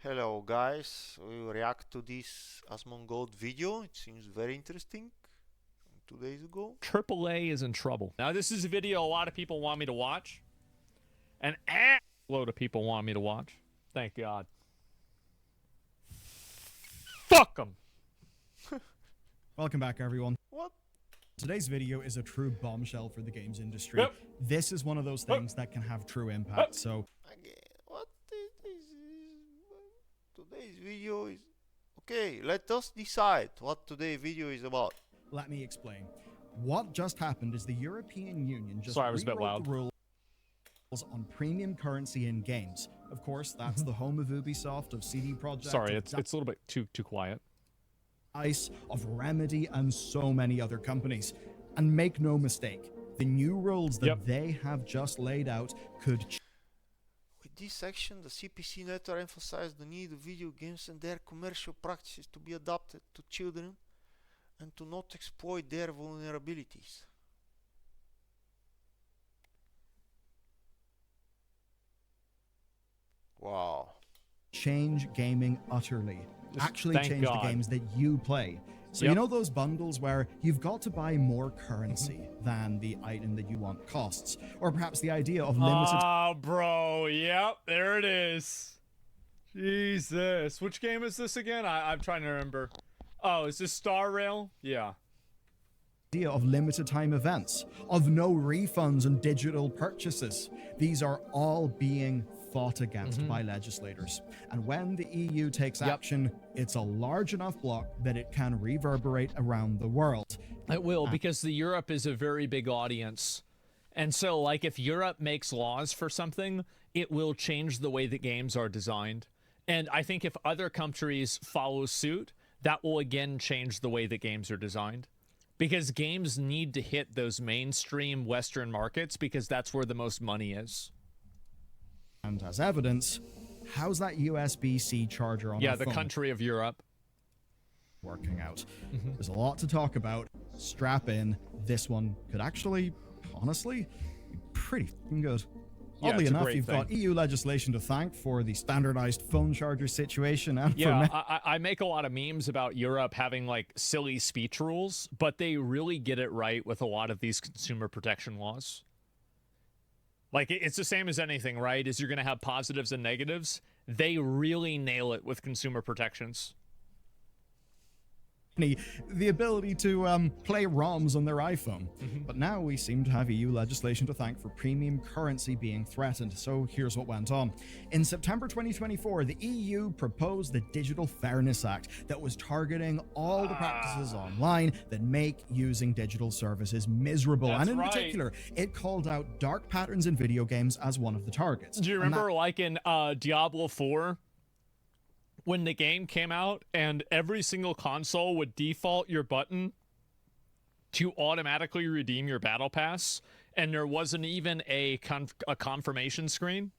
Hello guys, we will react to this Asmongold video. It seems very interesting. 2 days ago. AAA is in trouble. Now this is a video a lot of people want me to watch. An load of people want me to watch. Thank God. Fuck them. Welcome back, everyone. What? Today's video is a true bombshell for the games industry. Yep. This is one of those things that can have true impact, so... Again, what is this? Today's video is... Okay, let us decide what today's video is about. Let me explain. What just happened is the European Union just Sorry, I was a bit rewrote loud. the rules on premium currency in games. Of course, that's the home of Ubisoft, of CD Projekt. Sorry, it's a little bit too quiet. Ice, of Remedy, and so many other companies. And make no mistake, the new rules that they have just laid out could... With this section, the CPC network emphasized the need of video games and their commercial practices to be adapted to children and to not exploit their vulnerabilities. Wow. change gaming utterly. Actually Thank change God. the games that you play. So you know those bundles where you've got to buy more currency than the item that you want costs? Or perhaps the idea of limited... Oh, bro. Yep, there it is. Jesus. Which game is this again? I'm trying to remember. Oh, is this Star Rail? Yeah. idea of limited time events, of no refunds and digital purchases. These are all being fought against by legislators. And when the EU takes action, it's a large enough block that it can reverberate around the world. It will, because the Europe is a very big audience. And so, like, if Europe makes laws for something, it will change the way that games are designed. And I think if other countries follow suit, that will again change the way that games are designed. Because games need to hit those mainstream Western markets because that's where the most money is. And as evidence, how's that USB-C charger on our the phone country of Europe. working out? There's a lot to talk about. Strap in. This one could actually, honestly, be pretty f***ing good. Yeah, Oddly it's a enough, great you've got EU legislation to thank for the standardized phone charger situation and Yeah, for I make a lot of memes about Europe having, like, silly speech rules, but they really get it right with a lot of these consumer protection laws. Like, it's the same as anything, right? Is you're going to have positives and negatives. They really nail it with consumer protections. the ability to play ROMs on their iPhone. But now we seem to have EU legislation to thank for premium currency being threatened. So here's what went on. In September 2024, the EU proposed the Digital Fairness Act that was targeting all the practices online that make using digital services miserable. That's and in right. particular, it called out dark patterns in video games as one of the targets. Do you remember, like, in Diablo 4? When the game came out and every single console would default your button to automatically redeem your battle pass, and there wasn't even a confirmation screen?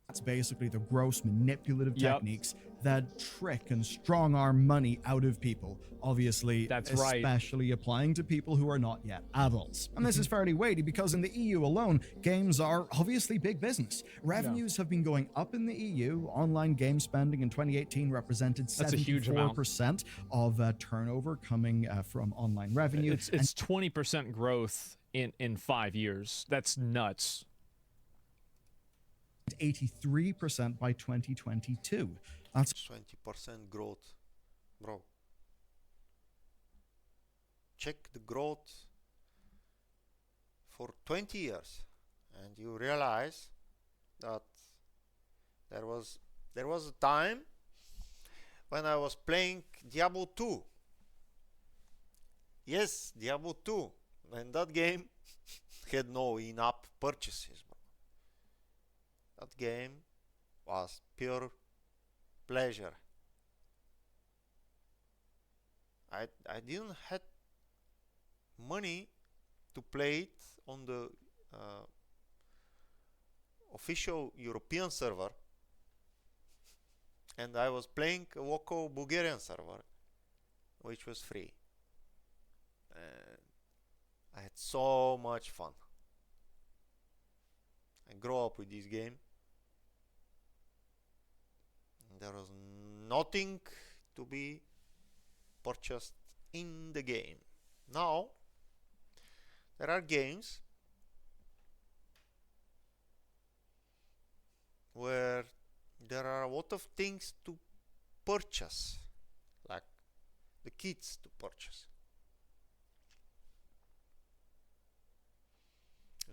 That's basically the gross manipulative techniques that trick and strong-arm money out of people. Obviously, That's right. especially applying to people who are not yet adults. And this is fairly weighty because in the EU alone, games are obviously big business. Revenues have been going up in the EU. Online game spending in 2018 represented That's a huge amount. 74% of turnover coming from online revenue. It's 20% growth in 5 years. That's nuts. 83% by 2022. That's 20% growth. Bro. Check the growth for 20 years and you realize that there was a time when I was playing Diablo 2. Yes, Diablo 2. And that game had no in-app purchases. That game was pure pleasure. I didn't have money to play it on the official European server, and I was playing a local Bulgarian server, which was free. And I had so much fun. I grew up with this game. there was nothing to be purchased in the game. Now there are games where there are a lot of things to purchase, like the kids to purchase.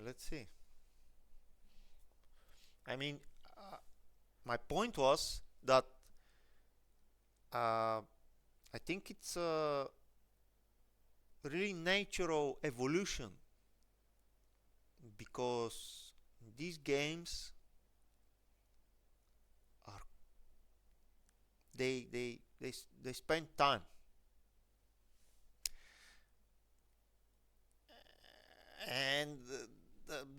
Let's see. I mean, my point was that I think it's a really natural evolution, because these games are they spend time, and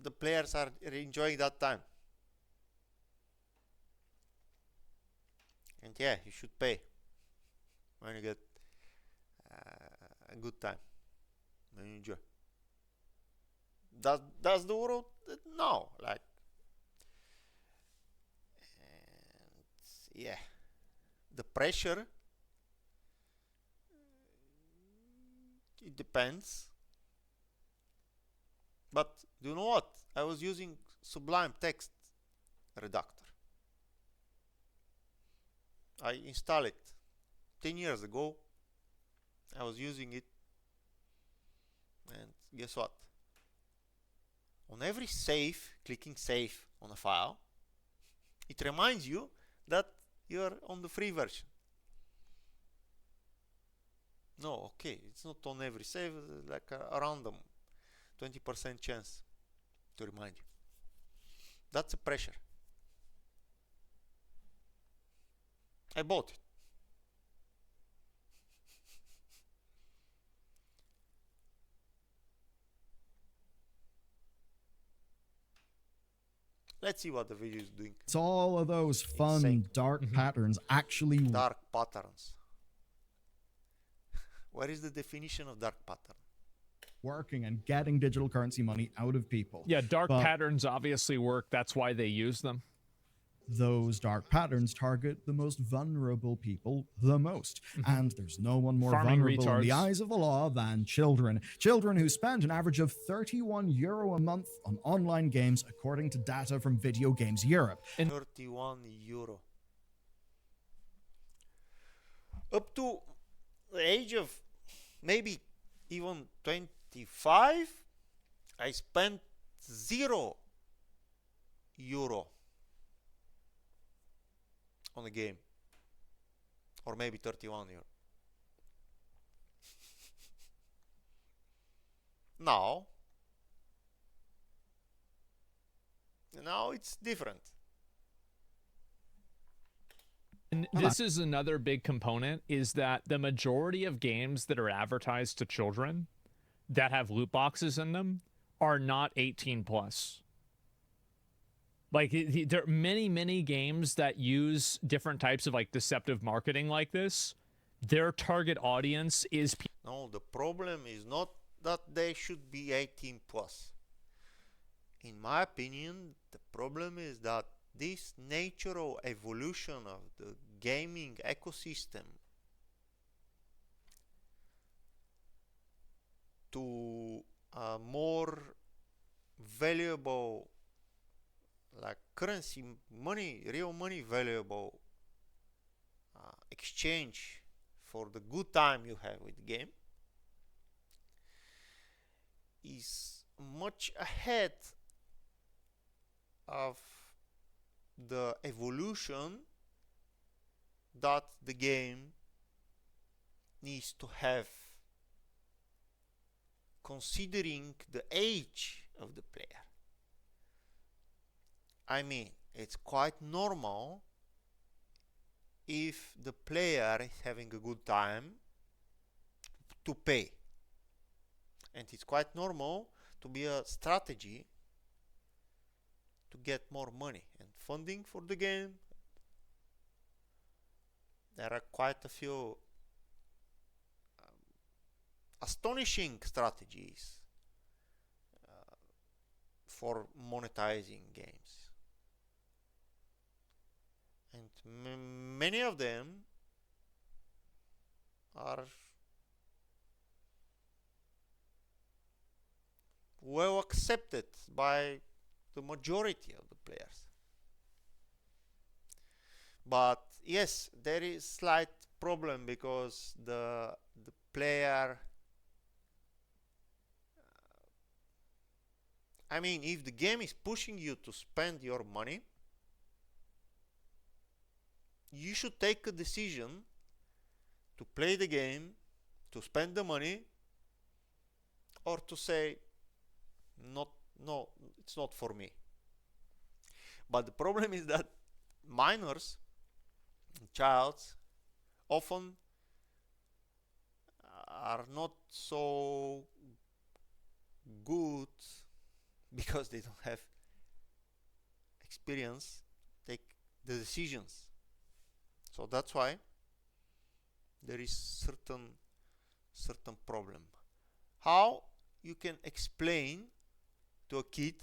the players are enjoying that time. And yeah, you should pay when you get a good time, when you enjoy. Does the world? No, like, and yeah, the pressure, it depends. But do you know what? I was using Sublime Text Redactor. I installed it 10 years ago. I was using it, and guess what? On every save, clicking save on a file, it reminds you that you're on the free version. No, okay, it's not on every save, like a random 20% chance to remind you. That's a pressure. I bought it. Let's see what the video is doing. It's all of those fun, Insane. dark patterns actually Dark patterns. What is the definition of dark pattern? working and getting digital currency money out of people. Yeah, dark But patterns obviously work. That's why they use them. those dark patterns target the most vulnerable people the most. And there's no one more Farming vulnerable in the retards. eyes of the law than children. Children who spend an average of €31 a month on online games, according to data from Video Games Europe. 31 euro. Up to the age of maybe even 25, I spent €0 on a game, or maybe 31 euro. Now it's different. And this is another big component, is that the majority of games that are advertised to children that have loot boxes in them are not 18 plus. Like there are many games that use different types of like deceptive marketing like this. Their target audience is No, the problem is not that they should be 18 plus. In my opinion, the problem is that this natural evolution of the gaming ecosystem to a more valuable, like currency, money, real money valuable exchange for the good time you have with the game is much ahead of the evolution that the game needs to have, considering the age of the player. I mean, it's quite normal if the player is having a good time to pay, and it's quite normal to be a strategy to get more money and funding for the game. There are quite a few astonishing strategies for monetizing games, and many of them are well accepted by the majority of the players. But yes, there is slight problem because the player, I mean, if the game is pushing you to spend your money, you should take a decision to play the game, to spend the money, or to say no, it's not for me. But the problem is that minors, childs, often are not so good because they don't have experience take the decisions. So that's why there is certain problem. How you can explain to a kid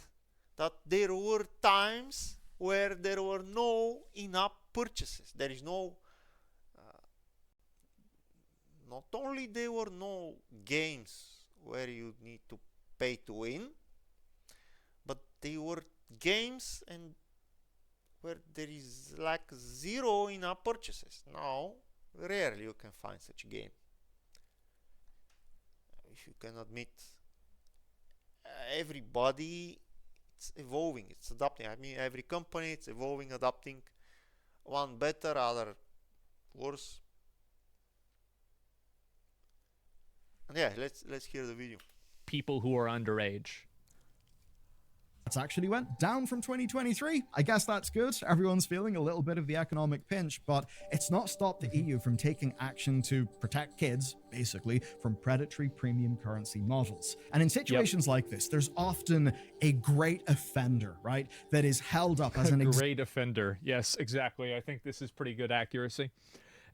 that there were times where there were no in-app purchases? There is no, not only there were no games where you need to pay to win, but they were games and where there is like zero in-app purchases. Now, rarely you can find such a game. If you can admit, everybody, it's evolving, it's adapting. I mean, every company, it's evolving, adapting. One better, other worse. And yeah, let's hear the video. People who are underage. It's actually went down from 2023. I guess that's good. Everyone's feeling a little bit of the economic pinch, but it's not stopped the EU from taking action to protect kids, basically, from predatory premium currency models. And in situations like this, there's often a great offender, right, that is held up as a great offender. Yes, exactly. I think this is pretty good accuracy.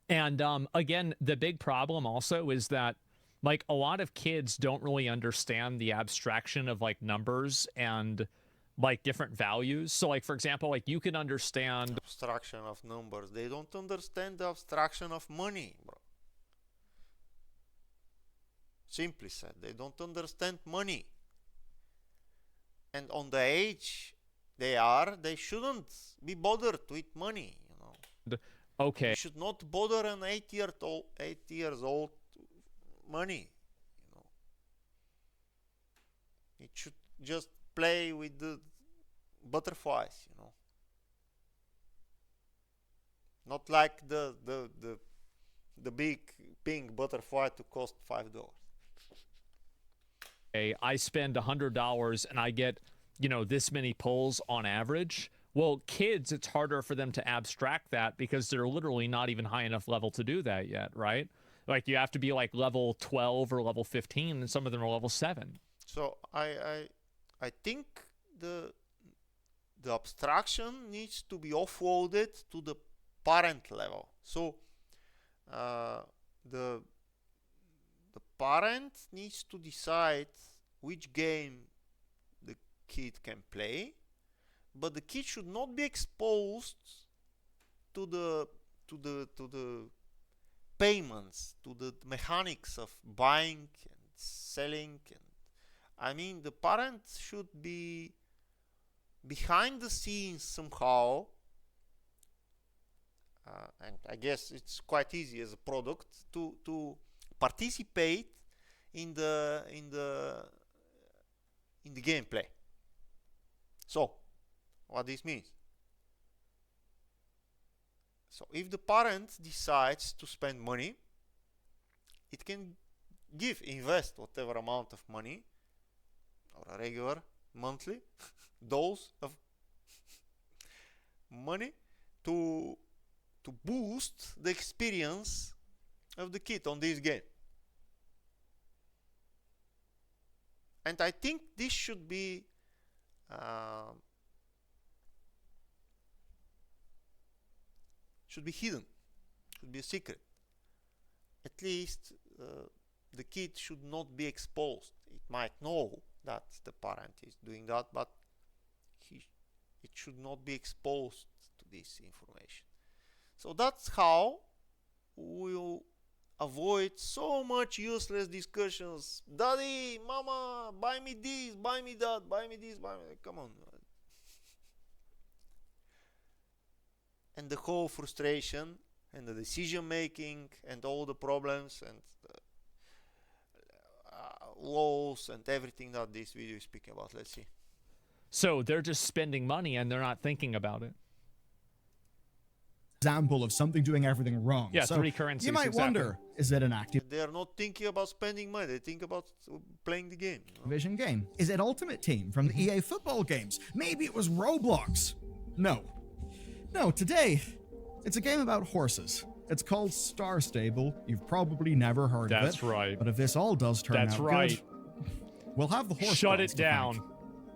And again, the big problem also is that like a lot of kids don't really understand the abstraction of like numbers and like different values. So like, for example, like you can understand abstraction of numbers. They don't understand the abstraction of money, bro. Simply said, they don't understand money. And on the age they shouldn't be bothered with money, you know. Okay. You should not bother an 8 years old money, you know. It should just play with the butterflies, you know. Not like the big pink butterfly to cost $5. I spend $100 and I get, you know, this many pulls on average. Well, kids, it's harder for them to abstract that because they're literally not even high enough level to do that yet, right? Like you have to be like level 12 or level 15, and some of them are level 7. So I think the abstraction needs to be offloaded to the parent level. So the parent needs to decide which game the kid can play, but the kid should not be exposed to the payments, to the mechanics of buying and selling. And I mean, the parent should be behind the scenes somehow, and I guess it's quite easy as a product to participate in the gameplay. So what this means: so if the parent decides to spend money, it can invest whatever amount of money, or a regular monthly dose of money to boost the experience of the kid on this game. And I think this should be hidden, should be a secret. At least the kid should not be exposed. It might know that the parent is doing that, but it should not be exposed to this information. So that's how we'll avoid so much useless discussions. Daddy, mama, buy me this, buy me that, buy me this, buy me that. Come on. And the whole frustration and the decision making and all the problems and the laws and everything that this video is speaking about. Let's see. So they're just spending money and they're not thinking about it. Example of something doing everything wrong. Yeah, so three currencies. You might exactly. wonder, is it an active They are not thinking about spending money. They think about playing the game. Vision game? Is it Ultimate Team from the EA football games? Maybe it was Roblox. No. No, today, it's a game about horses. It's called Star Stable. You've probably never heard of it. That's right. But if this all does turn That's out right. good, we'll have the horse Shut gods it to down. thank.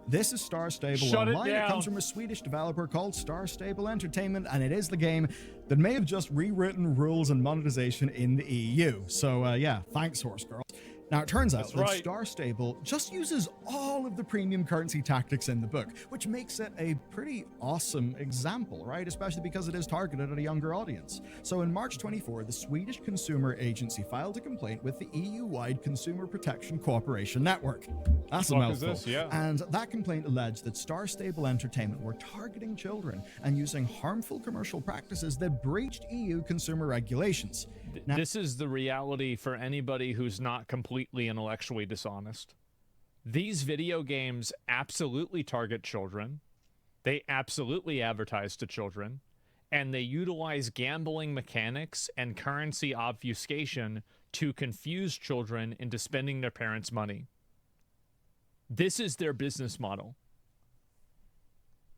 This is Star Stable Shut it Online. It down. comes from a Swedish developer called Star Stable Entertainment, and it is the game that may have just rewritten rules and monetization in the EU. So yeah, thanks, Horse Girl. Now, it turns out that right. Star Stable just uses all of the premium currency tactics in the book, which makes it a pretty awesome example, right? Especially because it is targeted at a younger audience. So in March 24, the Swedish Consumer Agency filed a complaint with the EU-wide Consumer Protection Cooperation Network. That's a What is mouthful. this? Yeah. And that complaint alleged that Star Stable Entertainment were targeting children and using harmful commercial practices that breached EU consumer regulations. Now, This is the reality for anybody who's not completely intellectually dishonest. These video games absolutely target children. They absolutely advertise to children. And they utilize gambling mechanics and currency obfuscation to confuse children into spending their parents' money. This is their business model.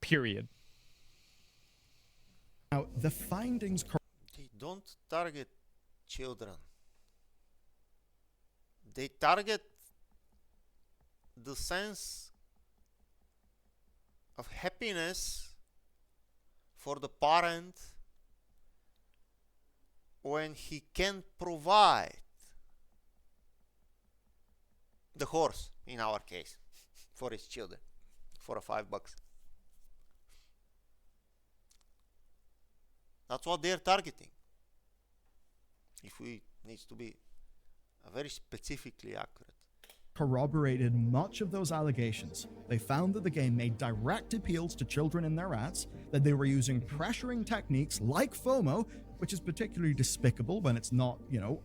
Period. now the findings They don't target children. They target the sense of happiness for the parent when he can provide the horse, in our case, for his children for $5. That's what they're targeting. If we needs to be very specifically accurate. corroborated much of those allegations. They found that the game made direct appeals to children in their ads, that they were using pressuring techniques like FOMO, which is particularly despicable when it's not,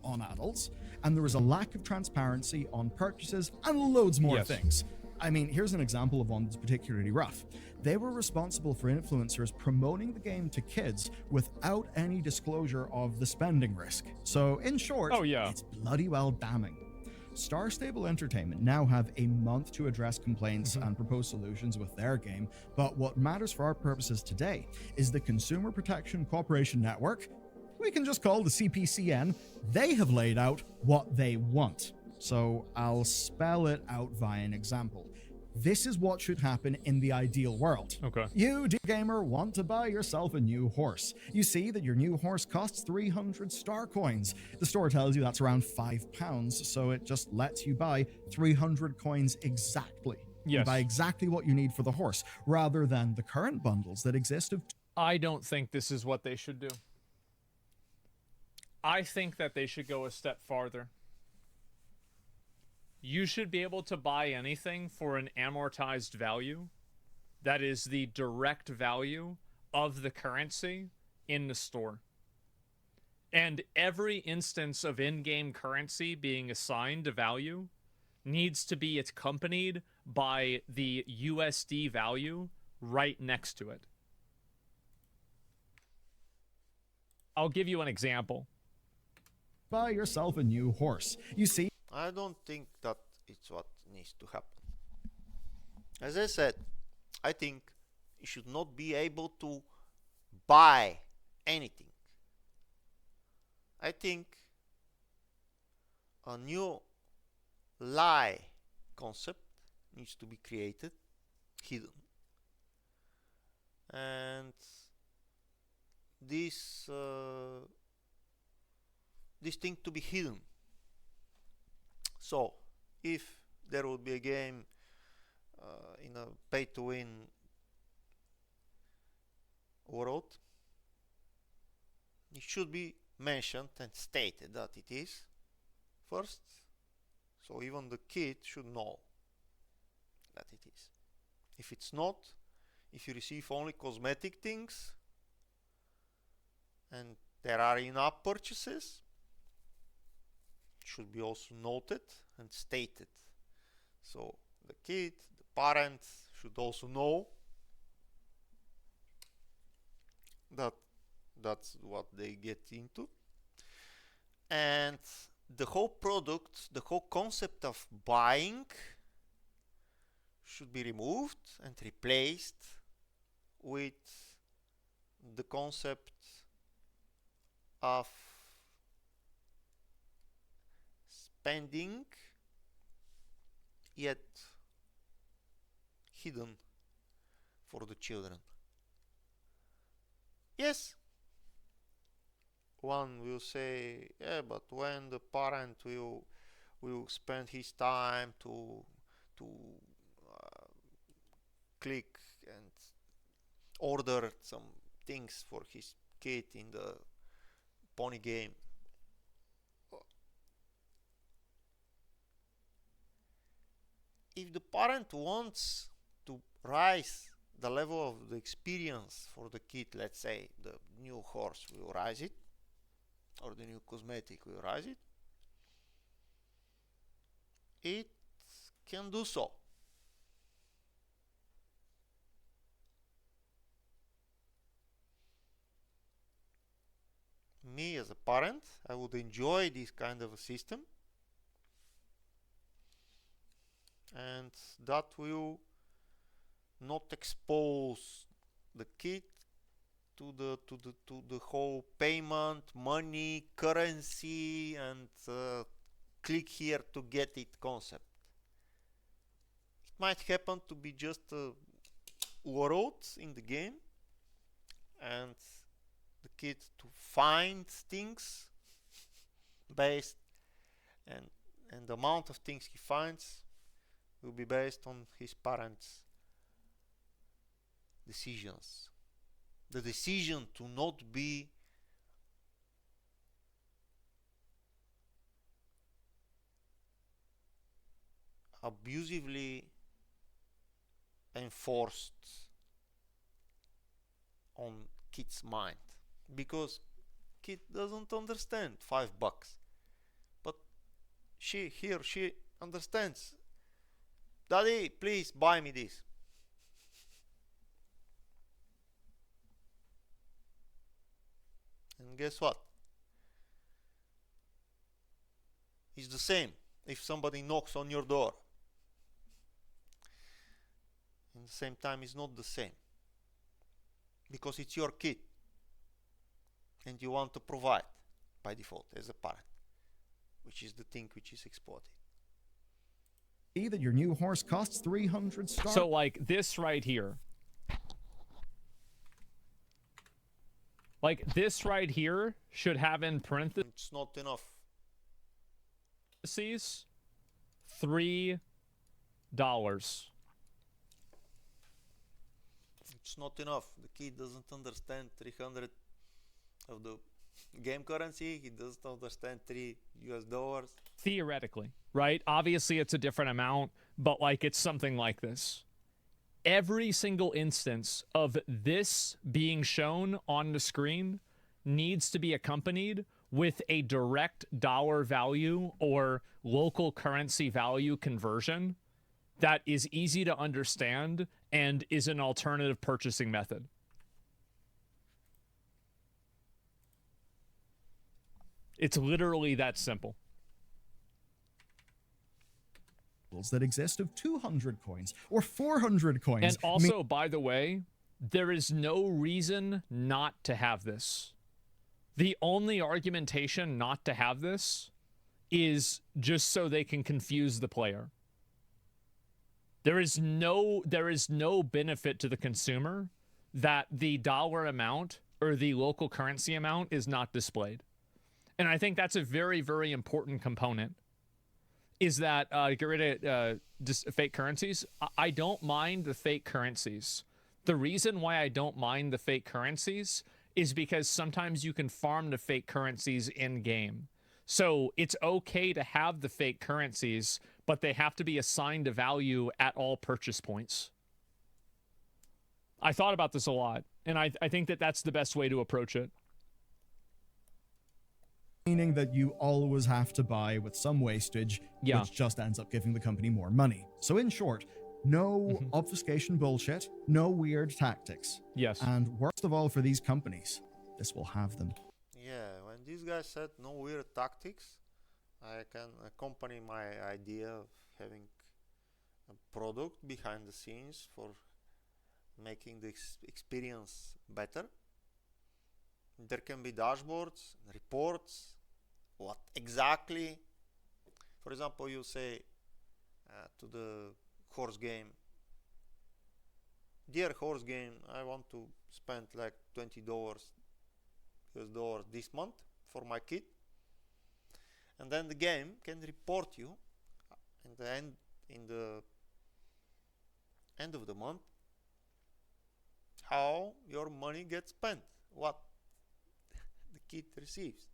on adults, and there was a lack of transparency on purchases and loads more Yes. things. I mean, here's an example of one that's particularly rough. They were responsible for influencers promoting the game to kids without any disclosure of the spending risk. So, in short, Oh, yeah. it's bloody well damning. Star Stable Entertainment now have a month to address complaints and propose solutions with their game, but what matters for our purposes today is the Consumer Protection Cooperation Network, we can just call the CPCN. They have laid out what they want. So I'll spell it out via an example. This is what should happen in the ideal world. Okay. You, dear gamer, want to buy yourself a new horse. You see that your new horse costs 300 star coins. The store tells you that's around £5, so it just lets you buy 300 coins exactly. You Yes. buy exactly what you need for the horse, rather than the current bundles that exist of I don't think this is what they should do. I think that they should go a step farther. You should be able to buy anything for an amortized value. That is the direct value of the currency in the store. And every instance of in-game currency being assigned a value needs to be accompanied by the USD value right next to it. I'll give you an example. buy yourself a new horse. You see, I don't think that it's what needs to happen. As I said, I think you should not be able to buy anything. I think a new lie concept needs to be created, hidden. And this thing to be hidden. So if there would be a game in a pay-to-win world, it should be mentioned and stated that it is first, so even the kid should know that it is. If it's not, if you receive only cosmetic things and there are in-app purchases, it should be also noted and stated. So the kid, the parent should also know that that's what they get into. And the whole product, the whole concept of buying should be removed and replaced with the concept of spending, yet hidden for the children. Yes, one will say, yeah, but when the parent will spend his time to click and order some things for his kid in the pony game. If the parent wants to rise the level of the experience for the kid, let's say the new horse will rise it, or the new cosmetic will rise it, it can do so. Me as a parent, I would enjoy this kind of a system, and that will not expose the kid to the whole payment, money, currency, and click here to get it concept. It might happen to be just a world in the game, and the kid to find things based, and the amount of things he finds will be based on his parents' decisions. The decision to not be abusively enforced on kid's mind, because kid doesn't understand $5, but he or she understands. Daddy, please buy me this. And guess what? It's the same if somebody knocks on your door. At the same time, it's not the same, because it's your kid and you want to provide by default as a parent, which is the thing which is exploited. That your new horse costs 300 stars. So like this right here. Like this right here should have in parentheses. It's not enough. $3. It's not enough. The kid doesn't understand 300 of the game currency. He doesn't understand $3. Theoretically, right? Obviously it's a different amount, but like it's something like this. Every single instance of this being shown on the screen needs to be accompanied with a direct dollar value or local currency value conversion that is easy to understand and is an alternative purchasing method. It's literally that simple. That exist of 200 coins or 400 coins. And also, by the way, there is no reason not to have this. The only argumentation not to have this is just so they can confuse the player. There is no benefit to the consumer that the dollar amount or the local currency amount is not displayed. And I think that's a very, very important component. Is that get rid of fake currencies? I don't mind the fake currencies. The reason why I don't mind the fake currencies is because sometimes you can farm the fake currencies in game. So it's okay to have the fake currencies, but they have to be assigned a value at all purchase points. I thought about this a lot, and I think that that's the best way to approach it. Meaning that you always have to buy with some wastage, Yeah. which just ends up giving the company more money. So in short, no obfuscation bullshit, no weird tactics. Yes. And worst of all for these companies, this will have them. Yeah, when these guys said no weird tactics, I can accompany my idea of having a product behind the scenes for making the experience better. There can be dashboards, reports, what exactly. For example, you say to the horse game, dear horse game, I want to spend like $20 US this month for my kid, and then the game can report you in the end of the month how your money gets spent, what the kid receives.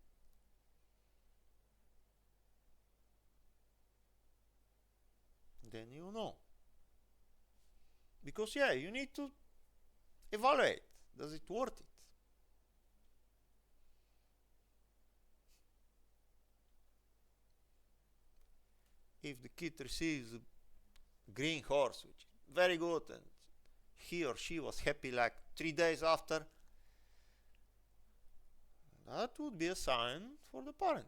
Then you know, because yeah, you need to evaluate, does it worth it? If the kid receives a green horse, which is very good, and he or she was happy like 3 days after, that would be a sign for the parent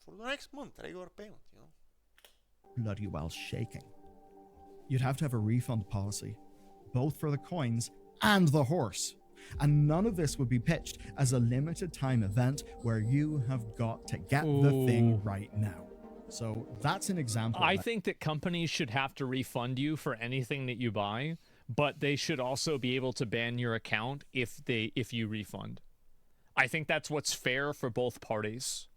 for the next month regular payment, you know. Bloody well shaking. You'd have to have a refund policy, both for the coins and the horse. And none of this would be pitched as a limited time event where you have got to get the thing right now. So that's an example. I think that companies should have to refund you for anything that you buy, but they should also be able to ban your account if you refund. I think that's what's fair for both parties.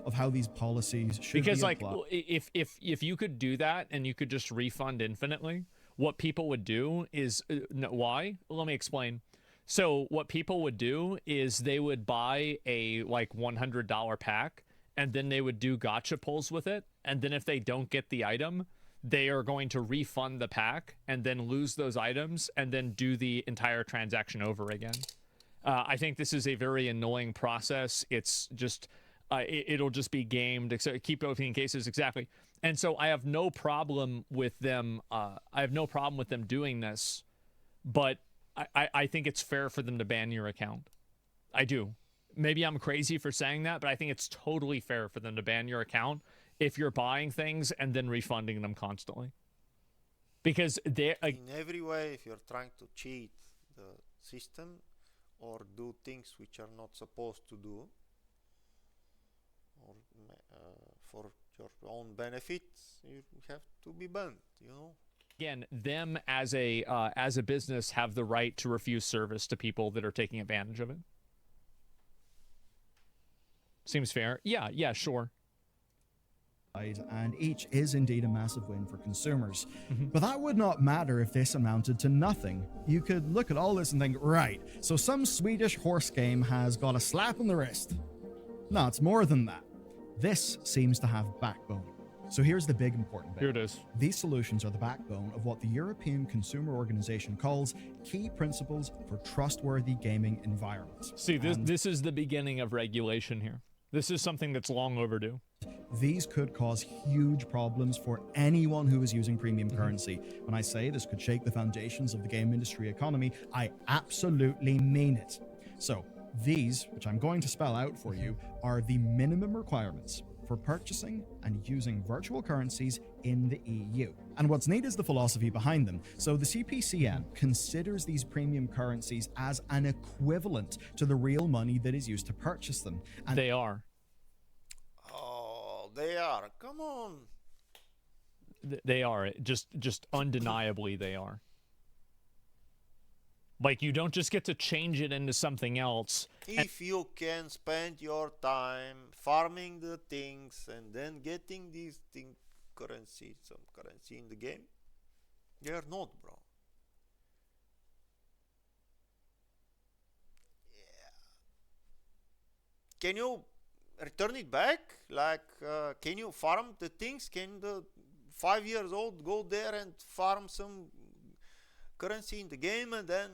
Of how these policies should because be like applied. if you could do that and you could just refund infinitely, what people would do is why? Let me explain. So what people would do is they would buy a like $100 pack, and then they would do gotcha pulls with it, and then if they don't get the item, they are going to refund the pack and then lose those items and then do the entire transaction over again. I think this is a very annoying process. It's just it'll just be gamed, keep opening cases, exactly. And so I have no problem with them. I have no problem with them doing this, but I think it's fair for them to ban your account. I do. Maybe I'm crazy for saying that, but I think it's totally fair for them to ban your account if you're buying things and then refunding them constantly. Because they're in every way, if you're trying to cheat the system or do things which are not supposed to do, or for your own benefits, you have to be banned, you know. Again, them as a business have the right to refuse service to people that are taking advantage of it. Seems fair. Yeah, sure. And each is indeed a massive win for consumers. But that would not matter if this amounted to nothing. You could look at all this and think, right, so some Swedish horse game has got a slap on the wrist. No, it's more than that. This seems to have backbone. So here's the big important bit. Here it is. These solutions are the backbone of what the European Consumer Organization calls key principles for trustworthy gaming environments. See, this is the beginning of regulation here. This is something that's long overdue. These could cause huge problems for anyone who is using premium currency. When I say this could shake the foundations of the game industry economy, I absolutely mean it. So these, which I'm going to spell out for you, are the minimum requirements for purchasing and using virtual currencies in the EU. And what's neat is the philosophy behind them. So the CPCN considers these premium currencies as an equivalent to the real money that is used to purchase them. And They are. Oh, they are. Come on. They are. Just undeniably they are. Like, you don't just get to change it into something else. If you can spend your time farming the things and then getting these some currency in the game, They are not, bro. Can you return it back? Like, can you farm the things? Can the 5 years old go there and farm some currency in the game and then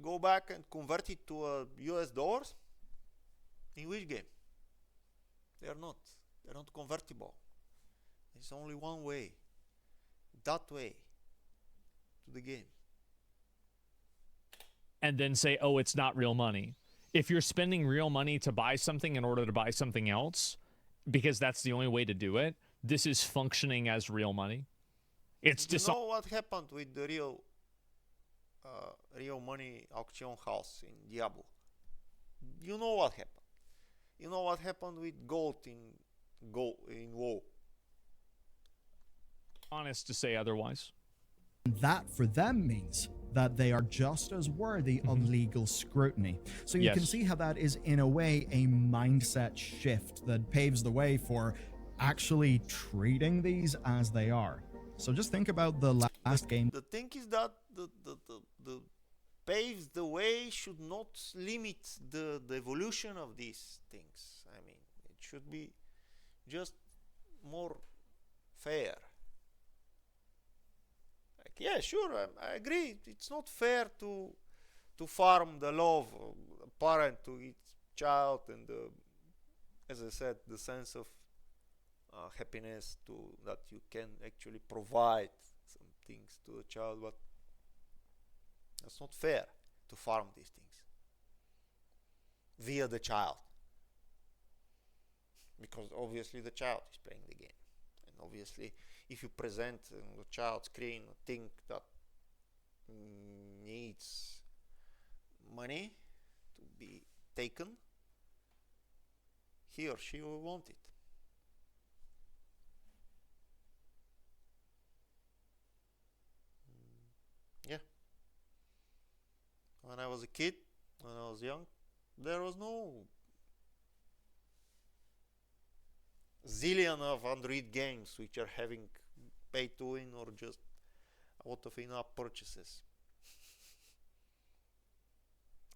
go back and convert it to US dollars? In which game? They are not. They're not convertible. There's only one way. That way to the game. And then say, oh, it's not real money. If you're spending real money to buy something in order to buy something else, because that's the only way to do it, this is functioning as real money. It's You know what happened with the real money auction house in Diablo? You know what happened. You know what happened with gold in WoW. honest to say otherwise. That for them means that they are just as worthy of legal scrutiny. So you can Yes. see how that is, in a way, a mindset shift that paves the way for actually treating these as they are. So just think about the last game. The thing is that the paves the way should not limit the evolution of these things. I mean, it should be just more fair. Like, yeah, sure, I agree. It's not fair to farm the love of a parent to its child and as I said, the sense of happiness that you can actually provide some things to a child, but it's not fair to farm these things via the child, because obviously the child is playing the game, and obviously if you present on the child's screen a thing that needs money to be taken, he or she will want it. Yeah. When I was a kid, when I was young, there was no zillion of Android games which are having pay to win or just a lot of in-app purchases.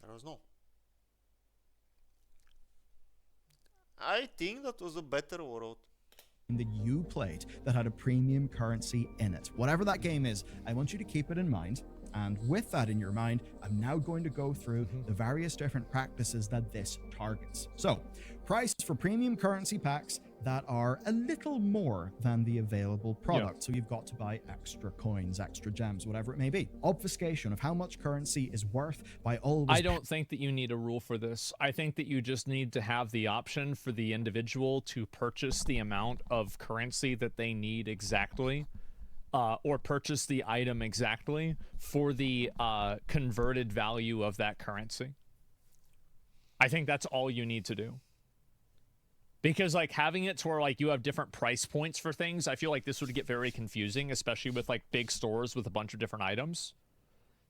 There was no. I think that was a better world. That you played that had a premium currency in it. Whatever that game is, I want you to keep it in mind. And with that in your mind, I'm now going to go through the various different practices that this targets. So, price for premium currency packs that are a little more than the available product. So you've got to buy extra coins, extra gems, whatever it may be. Obfuscation of how much currency is worth by always... I don't think that you need a rule for this. I think that you just need to have the option for the individual to purchase the amount of currency that they need exactly, or purchase the item exactly for the converted value of that currency. I think that's all you need to do. Because like having it to where like you have different price points for things, I feel like this would get very confusing, especially with like big stores with a bunch of different items.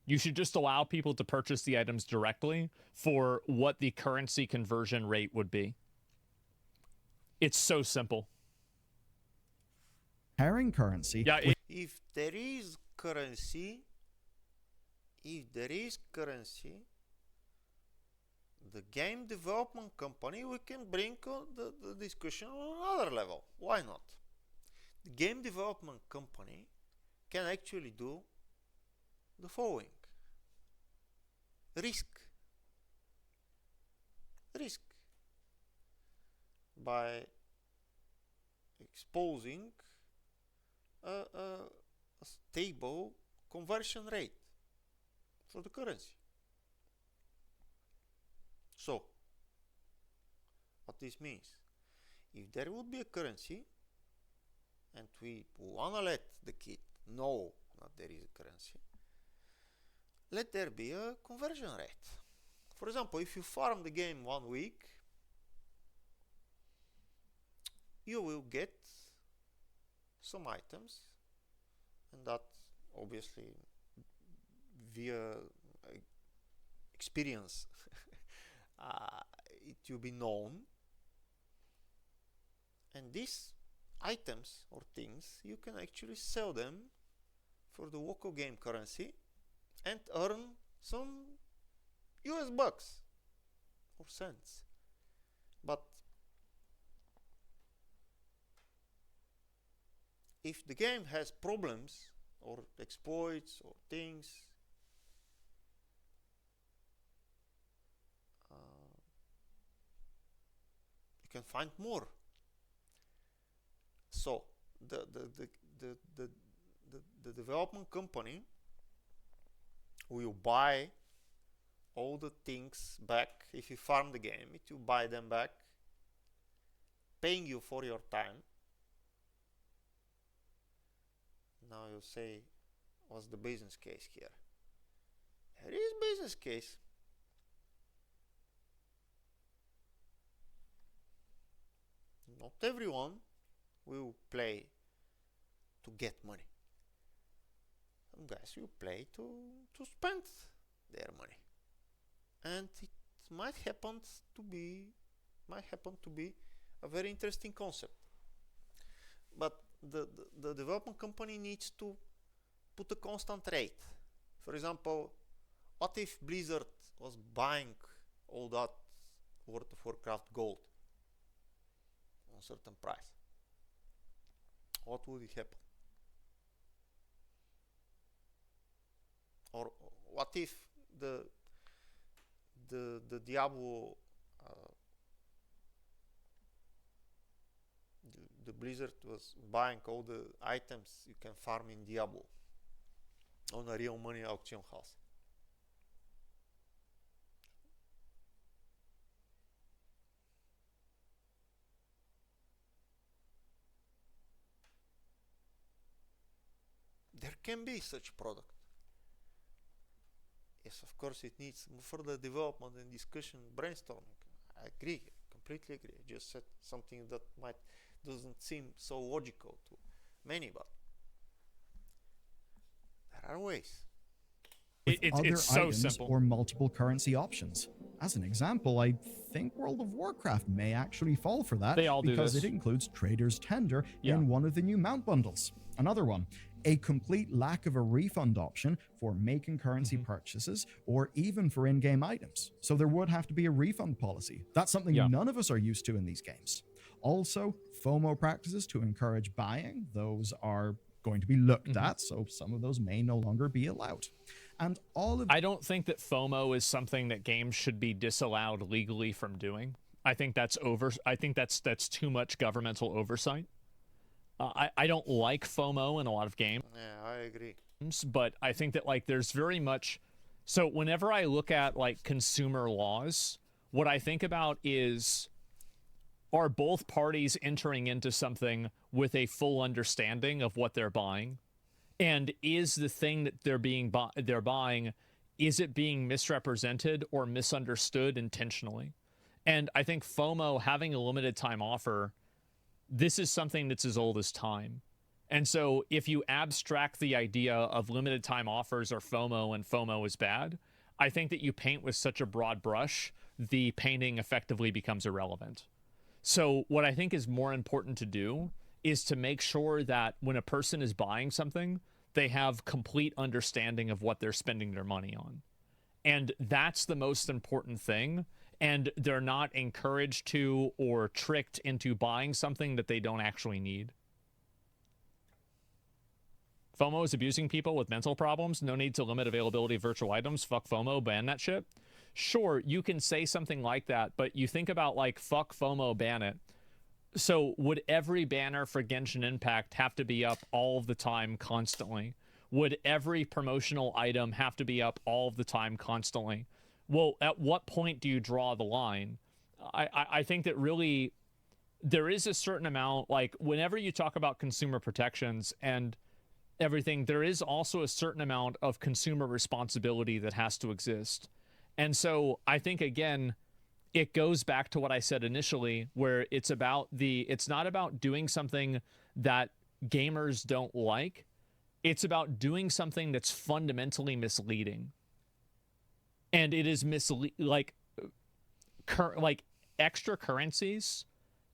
You should just allow people to purchase the items directly for what the currency conversion rate would be. It's so simple. Pairing currency. Yeah. If there is currency, the game development company, we can bring the discussion on another level. Why not? The game development company can actually do the following. Risk by exposing a stable conversion rate for the currency. So, what this means, if there would be a currency and we wanna let the kid know that there is a currency, let there be a conversion rate. For example, if you farm the game 1 week, you will get some items, and that obviously via experience it will be known, and these items or things you can actually sell them for the local game currency and earn some US bucks or cents. But if the game has problems or exploits or things, you can find more. So the development company will buy all the things back. If you farm the game, it will buy them back, paying you for your time. Now you say, what's the business case here? There is business case. Not everyone will play to get money. Some guys will play to spend their money, and it might happen to be a very interesting concept. But the development company needs to put a constant rate. For example, what if Blizzard was buying all that World of Warcraft gold on a certain price? What would it happen? Or what if the Diablo the Blizzard was buying all the items you can farm in Diablo on a real money auction house? There can be such product. Yes, of course it needs further development and discussion, brainstorming. I agree, completely agree. I just said something that doesn't seem so logical to many, but there are ways. It's so items simple. Or multiple currency options. As an example, I think World of Warcraft may actually fall for that They all do because this. it includes Trader's Tender Yeah. in one of the new mount bundles. Another one, a complete lack of a refund option for making currency purchases or even for in-game items. So there would have to be a refund policy. That's something none of us are used to in these games. Also, FOMO practices to encourage buying, those are going to be looked at, so some of those may no longer be allowed. And all of I don't think that FOMO is something that games should be disallowed legally from doing. I think that's too much governmental oversight. I don't like FOMO in a lot of games, Yeah, I agree. but I think that like there's very much. So whenever I look at like consumer laws, what I think about is, are both parties entering into something with a full understanding of what they're buying? And is the thing that they're buying, is it being misrepresented or misunderstood intentionally? And I think FOMO, having a limited time offer, this is something that's as old as time. And so if you abstract the idea of limited time offers or FOMO and FOMO is bad, I think that you paint with such a broad brush, the painting effectively becomes irrelevant. So what I think is more important to do is to make sure that when a person is buying something, they have complete understanding of what they're spending their money on. And that's the most important thing. And they're not encouraged to or tricked into buying something that they don't actually need. FOMO is abusing people with mental problems. No need to limit availability of virtual items. Fuck FOMO, ban that shit. Sure, you can say something like that, but you think about like, fuck FOMO, ban it. So would every banner for Genshin Impact have to be up all of the time constantly? Would every promotional item have to be up all of the time constantly? Well, at what point do you draw the line? I think that really there is a certain amount, like whenever you talk about consumer protections and everything, there is also a certain amount of consumer responsibility that has to exist. And so I think, again, it goes back to what I said initially, where it's not about doing something that gamers don't like. It's about doing something that's fundamentally misleading. And it is like extra currencies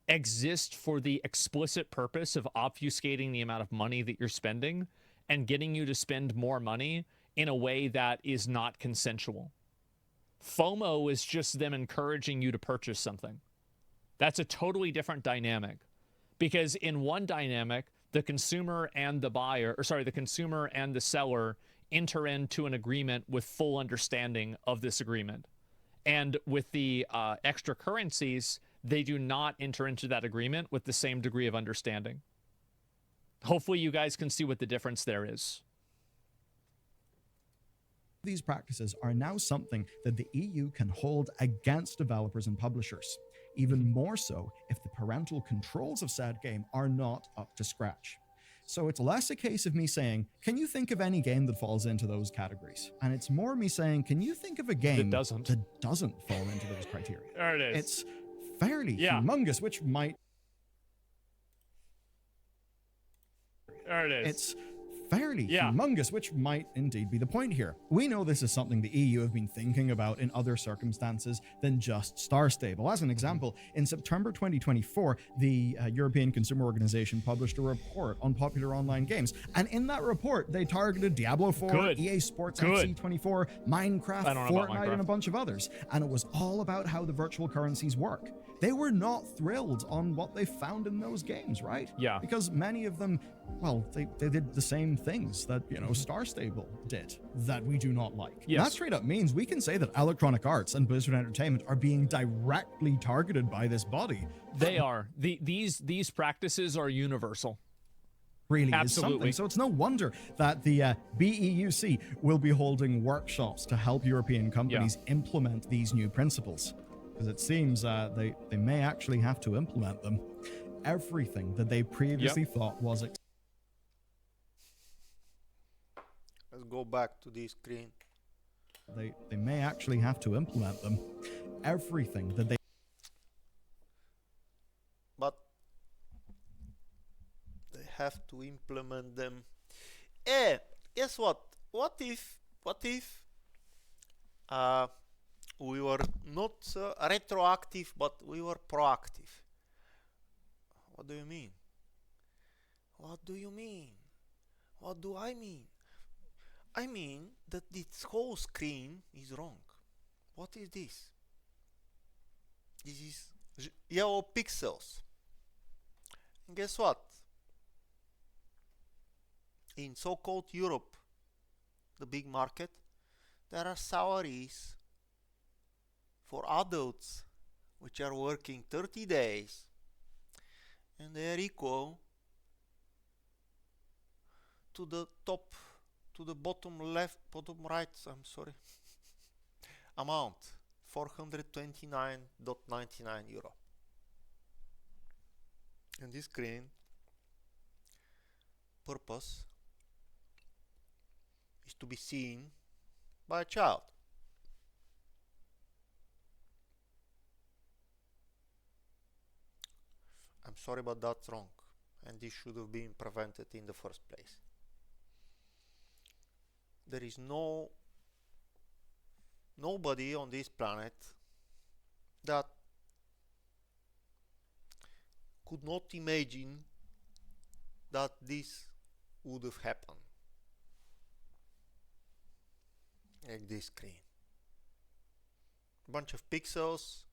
exist for the explicit purpose of obfuscating the amount of money that you're spending and getting you to spend more money in a way that is not consensual. FOMO is just them encouraging you to purchase something. That's a totally different dynamic, because in one dynamic, the consumer and the consumer and the seller enter into an agreement with full understanding of this agreement. And with the extra currencies, they do not enter into that agreement with the same degree of understanding. Hopefully you guys can see what the difference there is. These practices are now something that the EU can hold against developers and publishers, even more so if the parental controls of said game are not up to scratch. So it's less a case of me saying, can you think of any game that falls into those categories? And it's more me saying, can you think of a game that doesn't fall into those criteria? There it is. It's fairly humongous, which might... There it is. It's fairly humongous, which might indeed be the point here. We know this is something the EU have been thinking about in other circumstances than just Star Stable. As an example, in September 2024, the European Consumer Organization published a report on popular online games, and in that report, they targeted Diablo 4, EA Sports FC24, Minecraft, Fortnite, and a bunch of others, and it was all about how the virtual currencies work. They were not thrilled on what they found in those games, right? Yeah. Because many of them, well, they did the same things that, Star Stable did that we do not like. Yes. That straight up means we can say that Electronic Arts and Blizzard Entertainment are being directly targeted by this body. They are. These practices are universal. Really is something. So it's no wonder that the BEUC will be holding workshops to help European companies implement these new principles. Because it seems they may actually have to implement them. Everything that they previously thought was... Let's go back to this screen. They may actually have to implement them. Everything that they... But they have to implement them. Guess what? What if we were not retroactive, but we were proactive? What do you mean? What do you mean? What do I mean? I mean that this whole screen is wrong. What is this? This is yellow pixels. And guess what? In so-called Europe, the big market, there are salaries for adults which are working 30 days, and they are equal to the bottom right, amount, 429.99 euro. And this screen purpose is to be seen by a child. I'm sorry, but that's wrong, and this should have been prevented in the first place. There is nobody on this planet that could not imagine that this would have happened. Like this screen. Bunch of pixels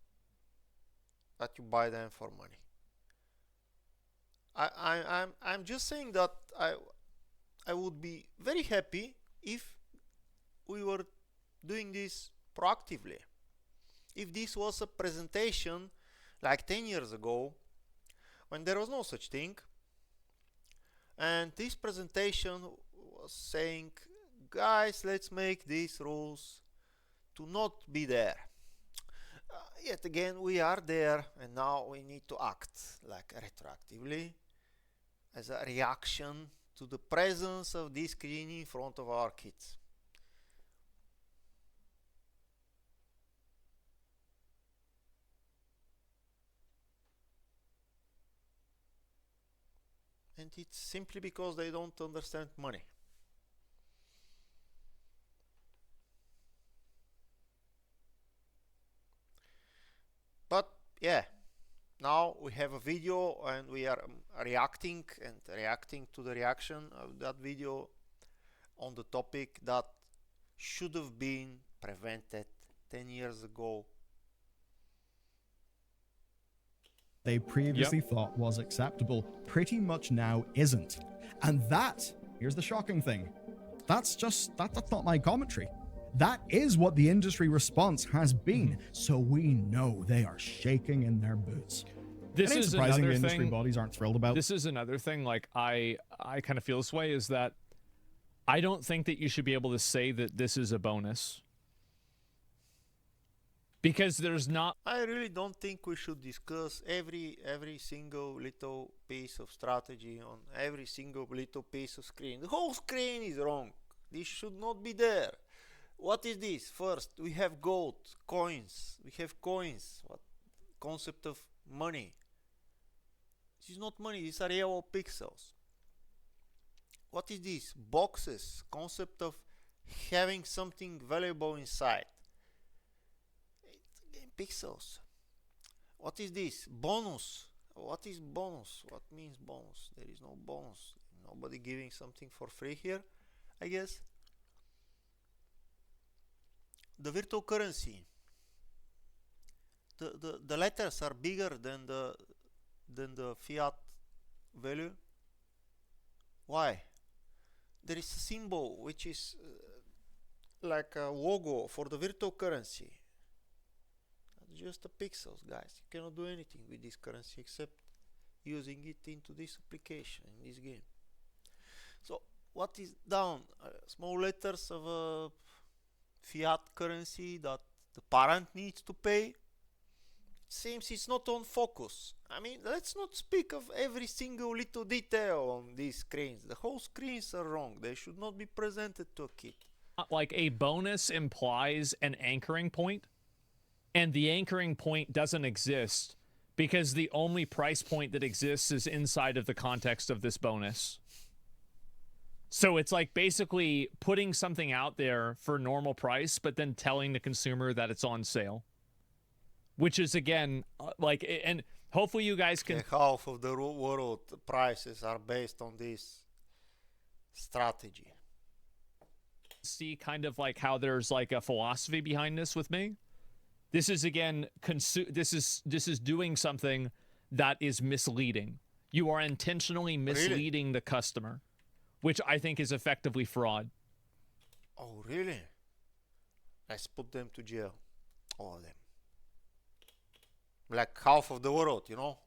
that you buy them for money. I'm just saying that I would be very happy if we were doing this proactively. If this was a presentation like 10 years ago, when there was no such thing, and this presentation was saying, guys, let's make these rules to not be there. Yet again, we are there, and now we need to act like retroactively as a reaction to the presence of this screen in front of our kids. And it's simply because they don't understand money. But yeah, now we have a video and we are reacting to the reaction of that video on the topic that should have been prevented 10 years ago. They previously thought was acceptable pretty much now isn't. And that, here's the shocking thing, that's not my commentary. That is what the industry response has been. So we know they are shaking in their boots. This It ain't is surprising another the industry thing. bodies aren't thrilled about. This is another thing. Like I kind of feel this way is that I don't think that you should be able to say that this is a bonus. Because there's not. I really don't think we should discuss every single little piece of strategy on every single little piece of screen. The whole screen is wrong. This should not be there. What is this? First, we have gold, coins. We have coins. What concept of money? This is not money. These are real pixels. What is this? Boxes. Concept of having something valuable inside. Pixels. What is this? Bonus. What is bonus? What means bonus? There is no bonus. Nobody giving something for free here, I guess. The virtual currency. The letters are bigger than the fiat value. Why? There is a symbol which is like a logo for the virtual currency. Just the pixels, guys. You cannot do anything with this currency except using it into this application in this game. So what is down? Small letters of a fiat currency that the parent needs to pay. Seems it's not on focus. I mean, let's not speak of every single little detail on these screens. The whole screens are wrong. They should not be presented to a kid. Like a bonus implies an anchoring point. And the anchoring point doesn't exist because the only price point that exists is inside of the context of this bonus. So it's like basically putting something out there for normal price, but then telling the consumer that it's on sale. Which is, again, like, and hopefully you guys can... Half of the world prices are based on this strategy. See kind of like how there's like a philosophy behind this with me. This is, again, this is doing something that is misleading. You are intentionally misleading the customer, which I think is effectively fraud. Oh, really? Let's put them to jail. All of them. Like half of the world, you know?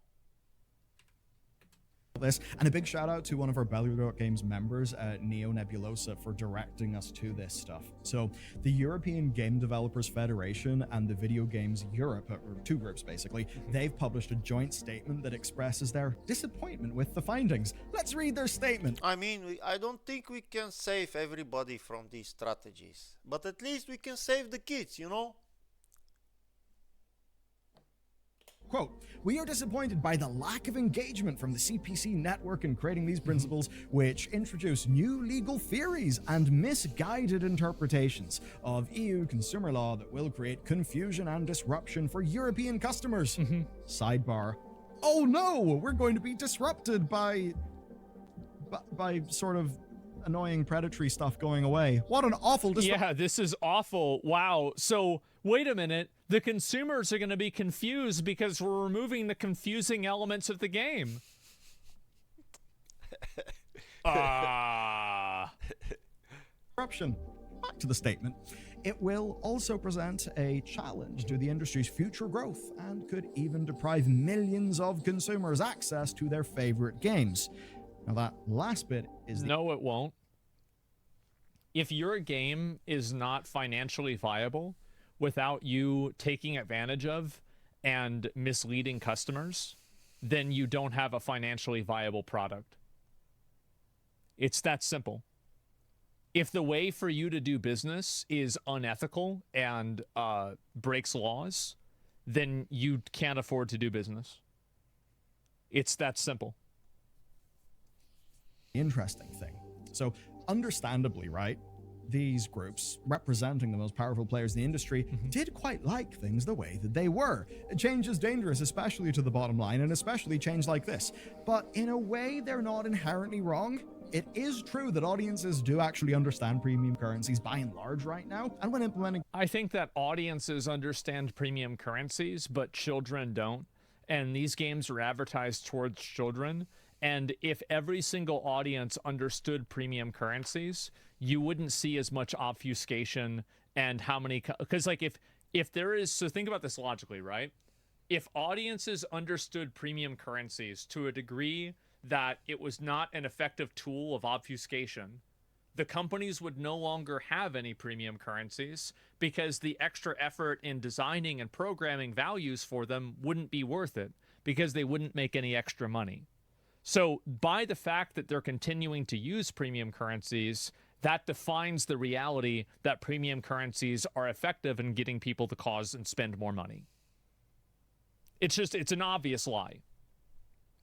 This and a big shout out to one of our Belgrade Games members, Neo Nebulosa, for directing us to this stuff. So the European Game Developers Federation and the Video Games Europe, or two groups basically, they've published a joint statement that expresses their disappointment with the findings. Let's read their statement. I mean, I don't think we can save everybody from these strategies, but at least we can save the kids, you know? Quote, "We are disappointed by the lack of engagement from the CPC network in creating these principles, which introduce new legal theories and misguided interpretations of EU consumer law that will create confusion and disruption for European customers." Sidebar, oh no, we're going to be disrupted by sort of annoying predatory stuff going away. What an awful Yeah, this is awful. Wow. So wait a minute. The consumers are going to be confused because we're removing the confusing elements of the game. Disruption. Back to the statement. It will also present a challenge to the industry's future growth and could even deprive millions of consumers access to their favorite games. Now that last bit is No, it won't. If your game is not financially viable without you taking advantage of and misleading customers, then you don't have a financially viable product. It's that simple. If the way for you to do business is unethical and breaks laws, then you can't afford to do business. It's that simple. Interesting thing. So understandably, right, these groups representing the most powerful players in the industry did quite like things the way that they were. Change is dangerous, especially to the bottom line, and especially change like this. But in a way, they're not inherently wrong. It is true that audiences do actually understand premium currencies by and large right now, and when implementing... I think that audiences understand premium currencies, but children don't. And these games are advertised towards children. And if every single audience understood premium currencies, you wouldn't see as much obfuscation and how many... Because, like, if there is... So think about this logically, right? If audiences understood premium currencies to a degree that it was not an effective tool of obfuscation, the companies would no longer have any premium currencies because the extra effort in designing and programming values for them wouldn't be worth it because they wouldn't make any extra money. So by the fact that they're continuing to use premium currencies, that defines the reality that premium currencies are effective in getting people to cause and spend more money. It's an obvious lie.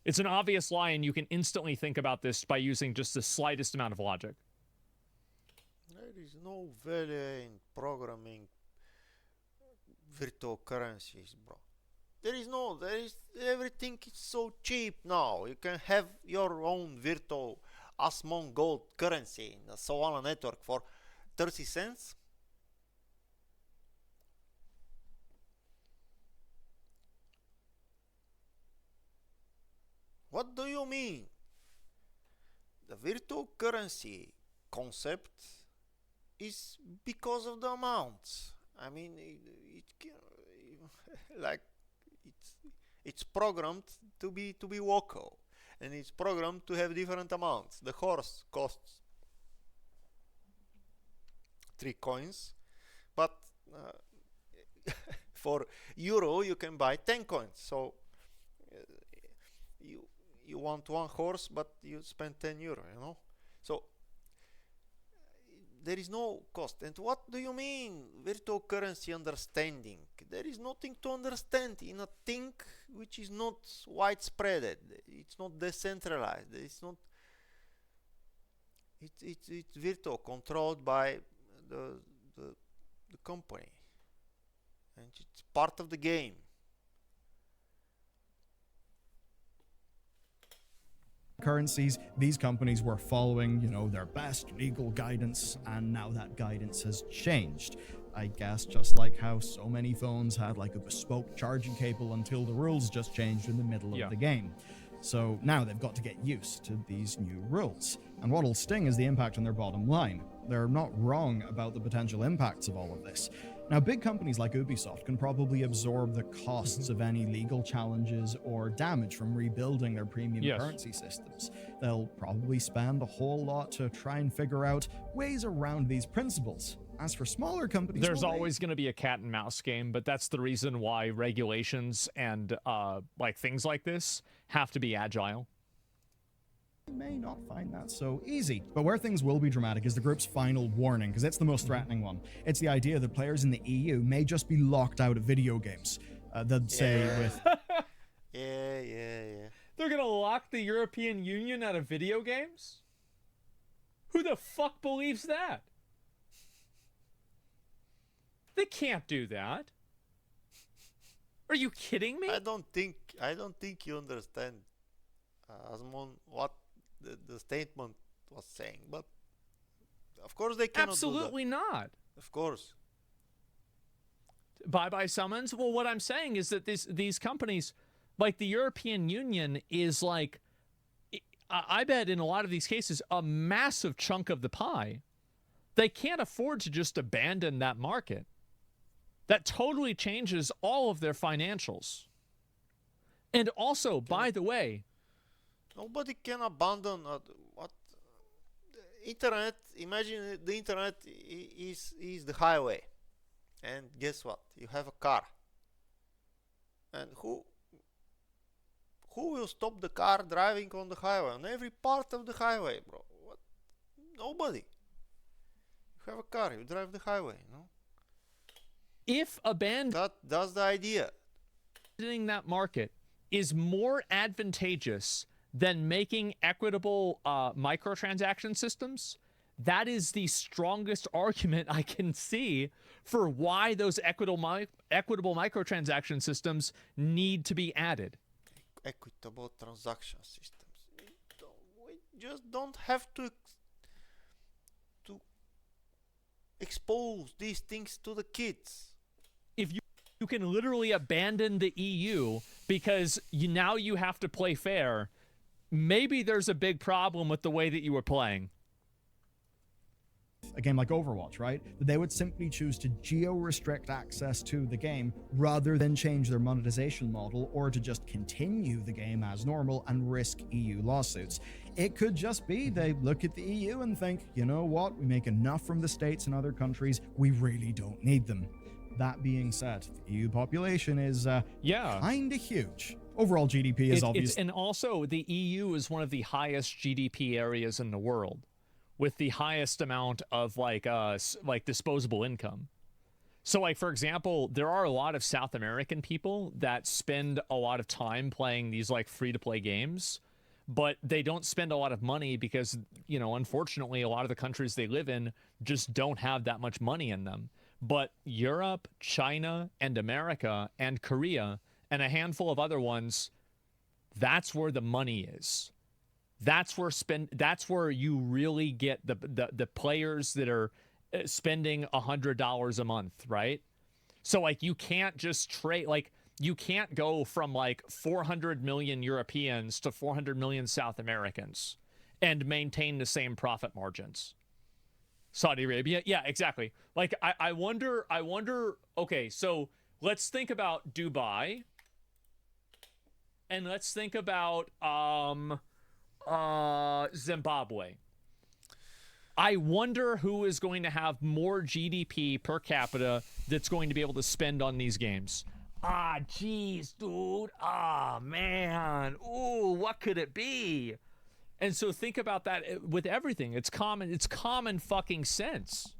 It's an obvious lie, and you can instantly think about this by using just the slightest amount of logic. There is no value in programming virtual currencies, bro. There is everything is so cheap now. You can have your own virtual Asmongold currency in the Solana network for 30 cents. What do you mean? The virtual currency concept is because of the amounts. I mean, it's programmed to be local, and it's programmed to have different amounts. The horse costs 3 coins, but for euro you can buy 10 coins. So you want 1 horse, but you spend 10 euro, you know. So there is no cost. And what do you mean virtual currency understanding? There is nothing to understand in a thing which is not widespread. It's not decentralized. It's not. It's virtual, controlled by the company, and it's part of the game. Currencies, these companies were following, their best legal guidance, and now that guidance has changed. I guess just like how so many phones had like a bespoke charging cable until the rules just changed in the middle of the game. So now they've got to get used to these new rules. And what'll sting is the impact on their bottom line. They're not wrong about the potential impacts of all of this. Now, big companies like Ubisoft can probably absorb the costs of any legal challenges or damage from rebuilding their premium currency systems. They'll probably spend a whole lot to try and figure out ways around these principles. As for smaller companies... There's always going to be a cat and mouse game, but that's the reason why regulations and things like this have to be agile. You may not find that so easy. But where things will be dramatic is the group's final warning, because it's the most threatening one. It's the idea that players in the EU may just be locked out of video games. They'd say with... Yeah. They're going to lock the European Union out of video games? Who the fuck believes that? They can't do that. Are you kidding me? I don't think you understand, Asmon, what the statement was saying. But of course they cannot Absolutely do that. not. Of course. Bye-bye summons? Well, what I'm saying is that these companies, like the European Union, is like, I bet in a lot of these cases, a massive chunk of the pie. They can't afford to just abandon that market. That totally changes all of their financials. And also, by the way... Nobody can abandon what internet. Imagine the internet is the highway, and guess what? You have a car, and who will stop the car driving on the highway, on every part of the highway, bro? What? Nobody. You have a car, you drive the highway, no? If that's the idea. Abandoning that market is more advantageous than making equitable microtransaction systems, that is the strongest argument I can see for why those equitable microtransaction systems need to be added. Equitable transaction systems. just don't have to expose these things to the kids. If you can literally abandon the EU because now you have to play fair, maybe there's a big problem with the way that you were playing. A game like Overwatch, right? That they would simply choose to geo-restrict access to the game rather than change their monetization model or to just continue the game as normal and risk EU lawsuits. It could just be they look at the EU and think, you know what, we make enough from the States and other countries, we really don't need them. That being said, the EU population is kind of huge. Overall GDP is obviously... And also, the EU is one of the highest GDP areas in the world, with the highest amount of like disposable income. So like, for example, there are a lot of South American people that spend a lot of time playing these like free-to-play games, but they don't spend a lot of money because, you know, unfortunately, a lot of the countries they live in just don't have that much money in them. But Europe, China, and America, and Korea, and a handful of other ones, that's where the money is. That's where you really get the players that are spending $100 a month, right? So like you can't just trade, like you can't go from like 400 million Europeans to 400 million South Americans and maintain the same profit margins. Saudi Arabia, yeah, exactly. Like I wonder. Okay, so let's think about Dubai, and let's think about Zimbabwe. I wonder who is going to have more GDP per capita that's going to be able to spend on these games. Ah, jeez, dude. Ah, man. Ooh, what could it be? And so think about that with everything. It's common fucking sense.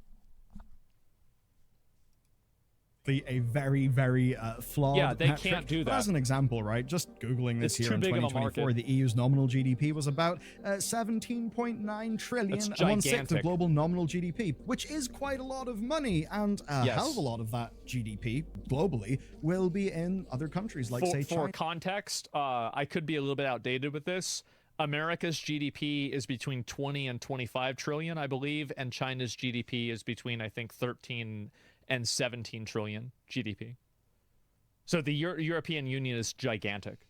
A very, very flawed. Yeah, they can't do that. As an example, right? Just Googling this It's here too in big of a 2024, market. the EU's nominal GDP was about 17.9 trillion, That's and 1/6 of gigantic. global nominal GDP, which is quite a lot of money, and a Yes. hell of a lot of that GDP globally will be in other countries like, say, For China. context, I could be a little bit outdated with this. America's GDP is between 20 and 25 trillion, I believe, and China's GDP is between, I think, 13 and 17 trillion GDP. So the European Union is gigantic.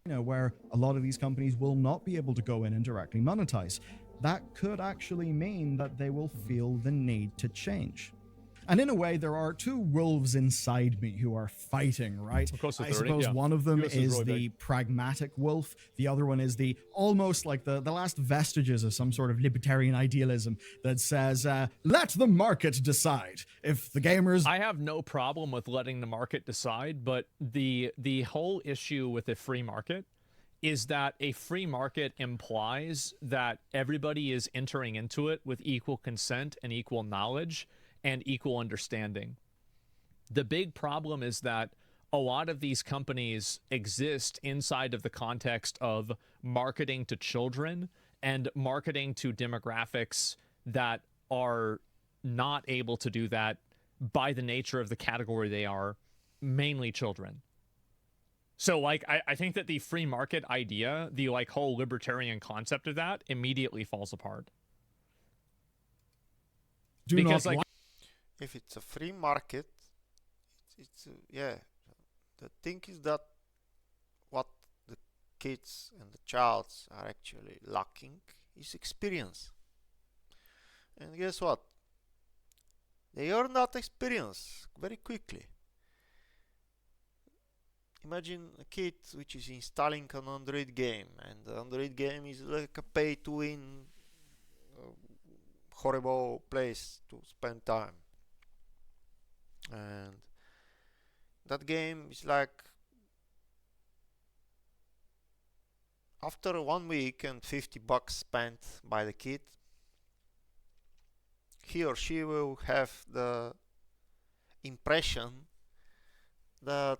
Where a lot of these companies will not be able to go in and directly monetize. That could actually mean that they will feel the need to change. And in a way, there are two wolves inside me who are fighting, right? Close to I 30, suppose yeah. one of them US is really the big. pragmatic wolf. The other one is the almost like the last vestiges of some sort of libertarian idealism that says, let the market decide. If the gamers... I have no problem with letting the market decide, but the whole issue with a free market is that a free market implies that everybody is entering into it with equal consent and equal knowledge and equal understanding. The big problem is that a lot of these companies exist inside of the context of marketing to children and marketing to demographics that are not able to do that by the nature of the category they are, mainly children. So like I think that the free market idea, the like whole libertarian concept of that immediately falls apart. do because not like If it's a free market, yeah. The thing is that what the kids and the childs are actually lacking is experience. And guess what? They earn that experience very quickly. Imagine a kid which is installing an Android game, and the Android game is like a pay-to-win, horrible place to spend time. And that game is like, after 1 week and $50 spent by the kid, he or she will have the impression that,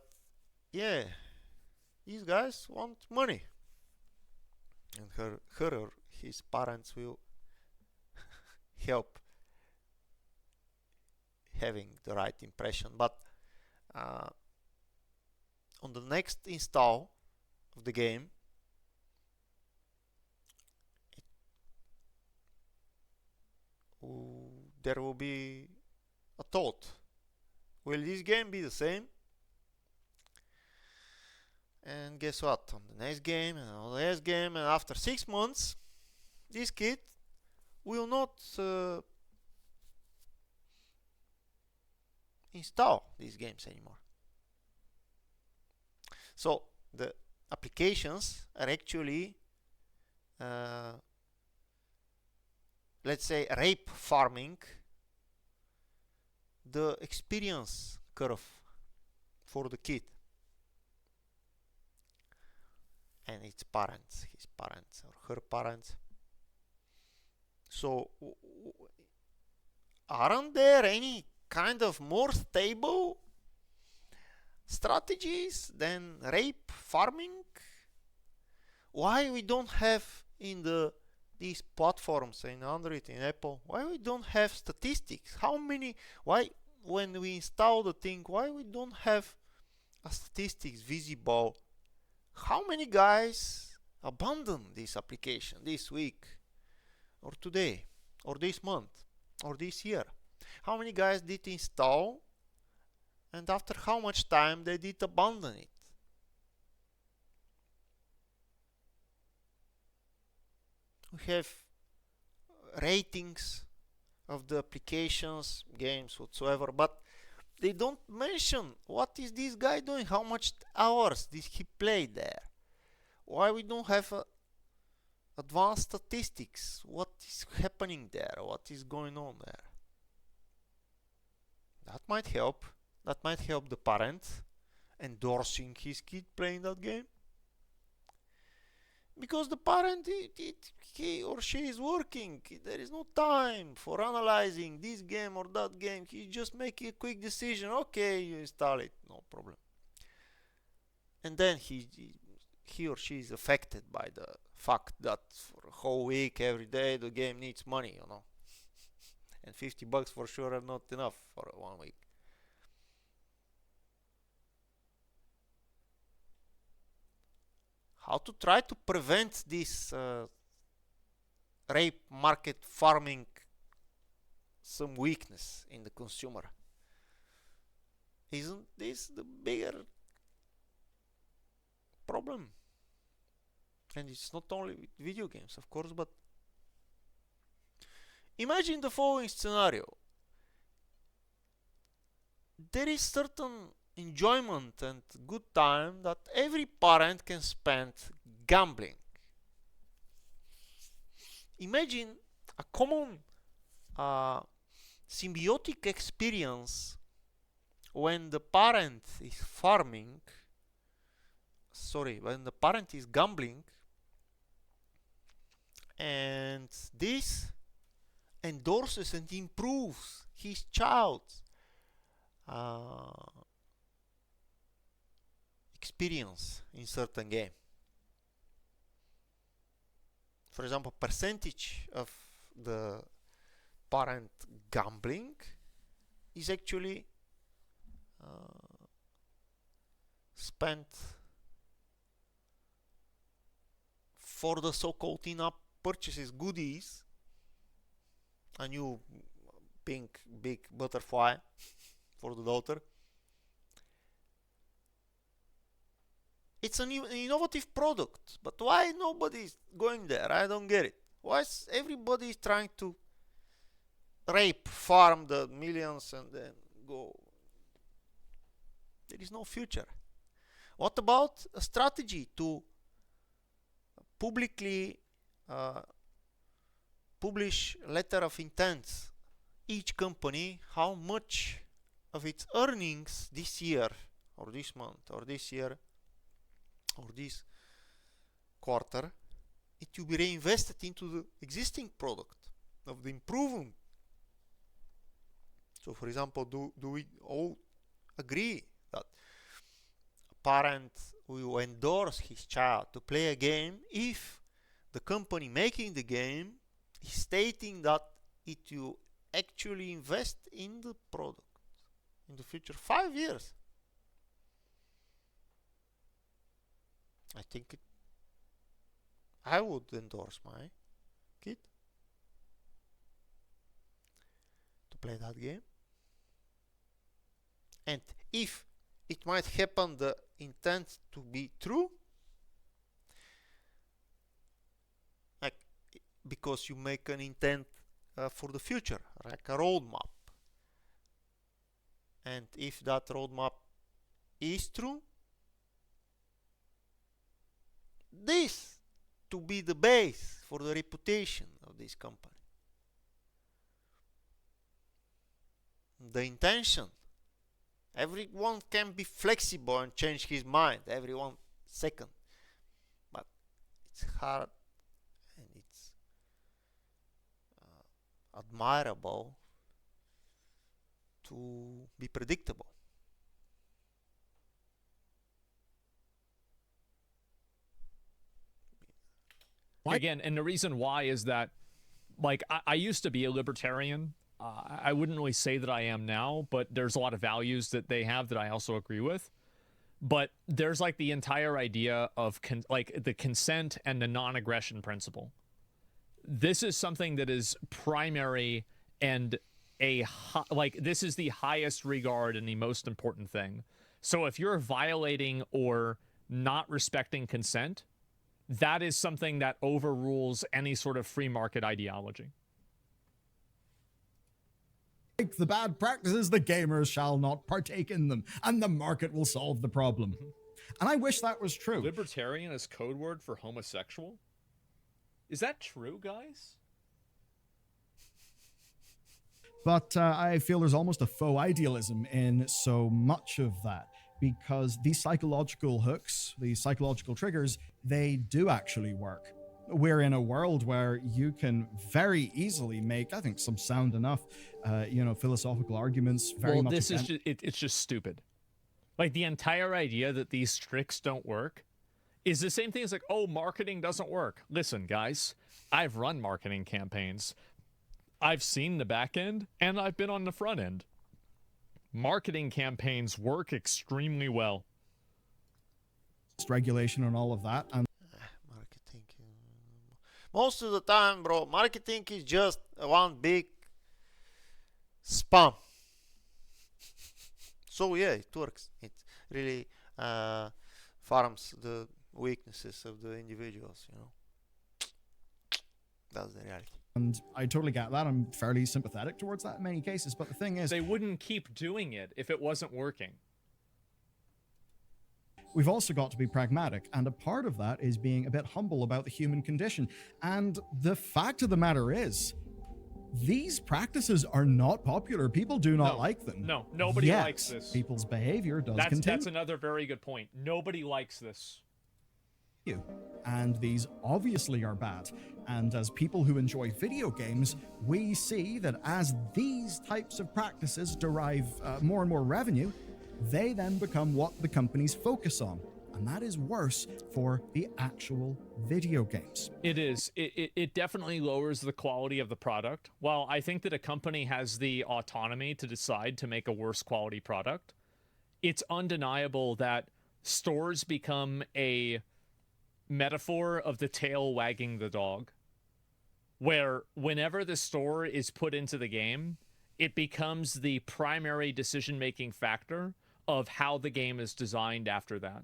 yeah, these guys want money, and her or his parents will help having the right impression. But on the next install of the game, there will be a thought, will this game be the same? And guess what? On the next game and on the next game, and after 6 months, this kid will not install these games anymore. So the applications are actually, let's say, rape farming the experience curve for the kid and its parents, his parents or her parents. So aren't there any kind of more stable strategies than rape farming? Why we don't have in these platforms, in Android, in Apple, why we don't have statistics? How many, why when we install the thing, why we don't have a statistics visible? How many guys abandon this application this week or today or this month or this year? How many guys did install, and after how much time they did abandon it? We have ratings of the applications, games, whatsoever, but they don't mention what is this guy doing, how much hours did he play there. Why we don't have advanced statistics, what is happening there, what is going on there? That might help. That might help the parent endorsing his kid playing that game. Because the parent, he or she is working. There is no time for analyzing this game or that game. He just make a quick decision. Okay, you install it, no problem. And then he or she is affected by the fact that for a whole week, every day, the game needs money, you know. And $50 for sure are not enough for 1 week. How to try to prevent this rape market farming some weakness in the consumer? Isn't this the bigger problem? And it's not only with video games, of course, but imagine the following scenario. There is certain enjoyment and good time that every parent can spend gambling. Imagine a common symbiotic experience when the parent is farming, when the parent is gambling, and this endorses and improves his child's experience in certain game. For example, percentage of the parent gambling is actually spent for the so-called in-app purchases, goodies, a new pink big butterfly for the daughter. It's an innovative product, but why nobody is going there? I don't get it. Why is everybody trying to rape farm the millions and then go? There is no future. What about a strategy to publicly publish letter of intent, each company, how much of its earnings this year or this month or this year or this quarter, it will be reinvested into the existing product of the improvement. So for example, do we all agree that a parent will endorse his child to play a game if the company making the game is stating that it will actually invest in the product in the future 5 years? I think I would endorse my kid. play that game. And if it might happen the intent to be true, like because you make an intent for the future, like a roadmap. And if that roadmap is true, this to be the base for the reputation of this company. The intention. Everyone can be flexible and change his mind every 1 second. But it's hard and it's admirable to be predictable. Again, and the reason why is that, like, I used to be a libertarian. I wouldn't really say that I am now, but there's a lot of values that they have that I also agree with. But there's like the entire idea of like the consent and the non-aggression principle. This is something that is primary and this is the highest regard and the most important thing. So if you're violating or not respecting consent, that is something that overrules any sort of free market ideology. Like the bad practices, the gamers shall not partake in them, and the market will solve the problem. And I wish that was true. Libertarian is code word for homosexual? Is that true, guys? But I feel there's almost a faux idealism in so much of that, because these psychological hooks, these psychological triggers, they do actually work. We're in a world where you can very easily make, I think, some sound enough, philosophical arguments. Well, this is just, it's just stupid. Like, the entire idea that these tricks don't work is the same thing as like, oh, marketing doesn't work. Listen, guys, I've run marketing campaigns. I've seen the back end, and I've been on the front end. Marketing campaigns work extremely well. Regulation and all of that. And marketing. Most of the time, bro, marketing is just one big spam. So yeah, it works. It really farms the weaknesses of the individuals, you know. That's the reality. And I totally get that. I'm fairly sympathetic towards that in many cases. But the thing is, they wouldn't keep doing it if it wasn't working. We've also got to be pragmatic, and a part of that is being a bit humble about the human condition. And the fact of the matter is, these practices are not popular. People do not like them. No, nobody likes this. People's behavior does continue. That's another very good point. Nobody likes this. And these obviously are bad. And as people who enjoy video games, we see that as these types of practices derive more and more revenue, they then become what the companies focus on. And that is worse for the actual video games. It is. It definitely lowers the quality of the product. While I think that a company has the autonomy to decide to make a worse quality product, it's undeniable that stores become a metaphor of the tail wagging the dog, where whenever the store is put into the game, it becomes the primary decision-making factor of how the game is designed after that,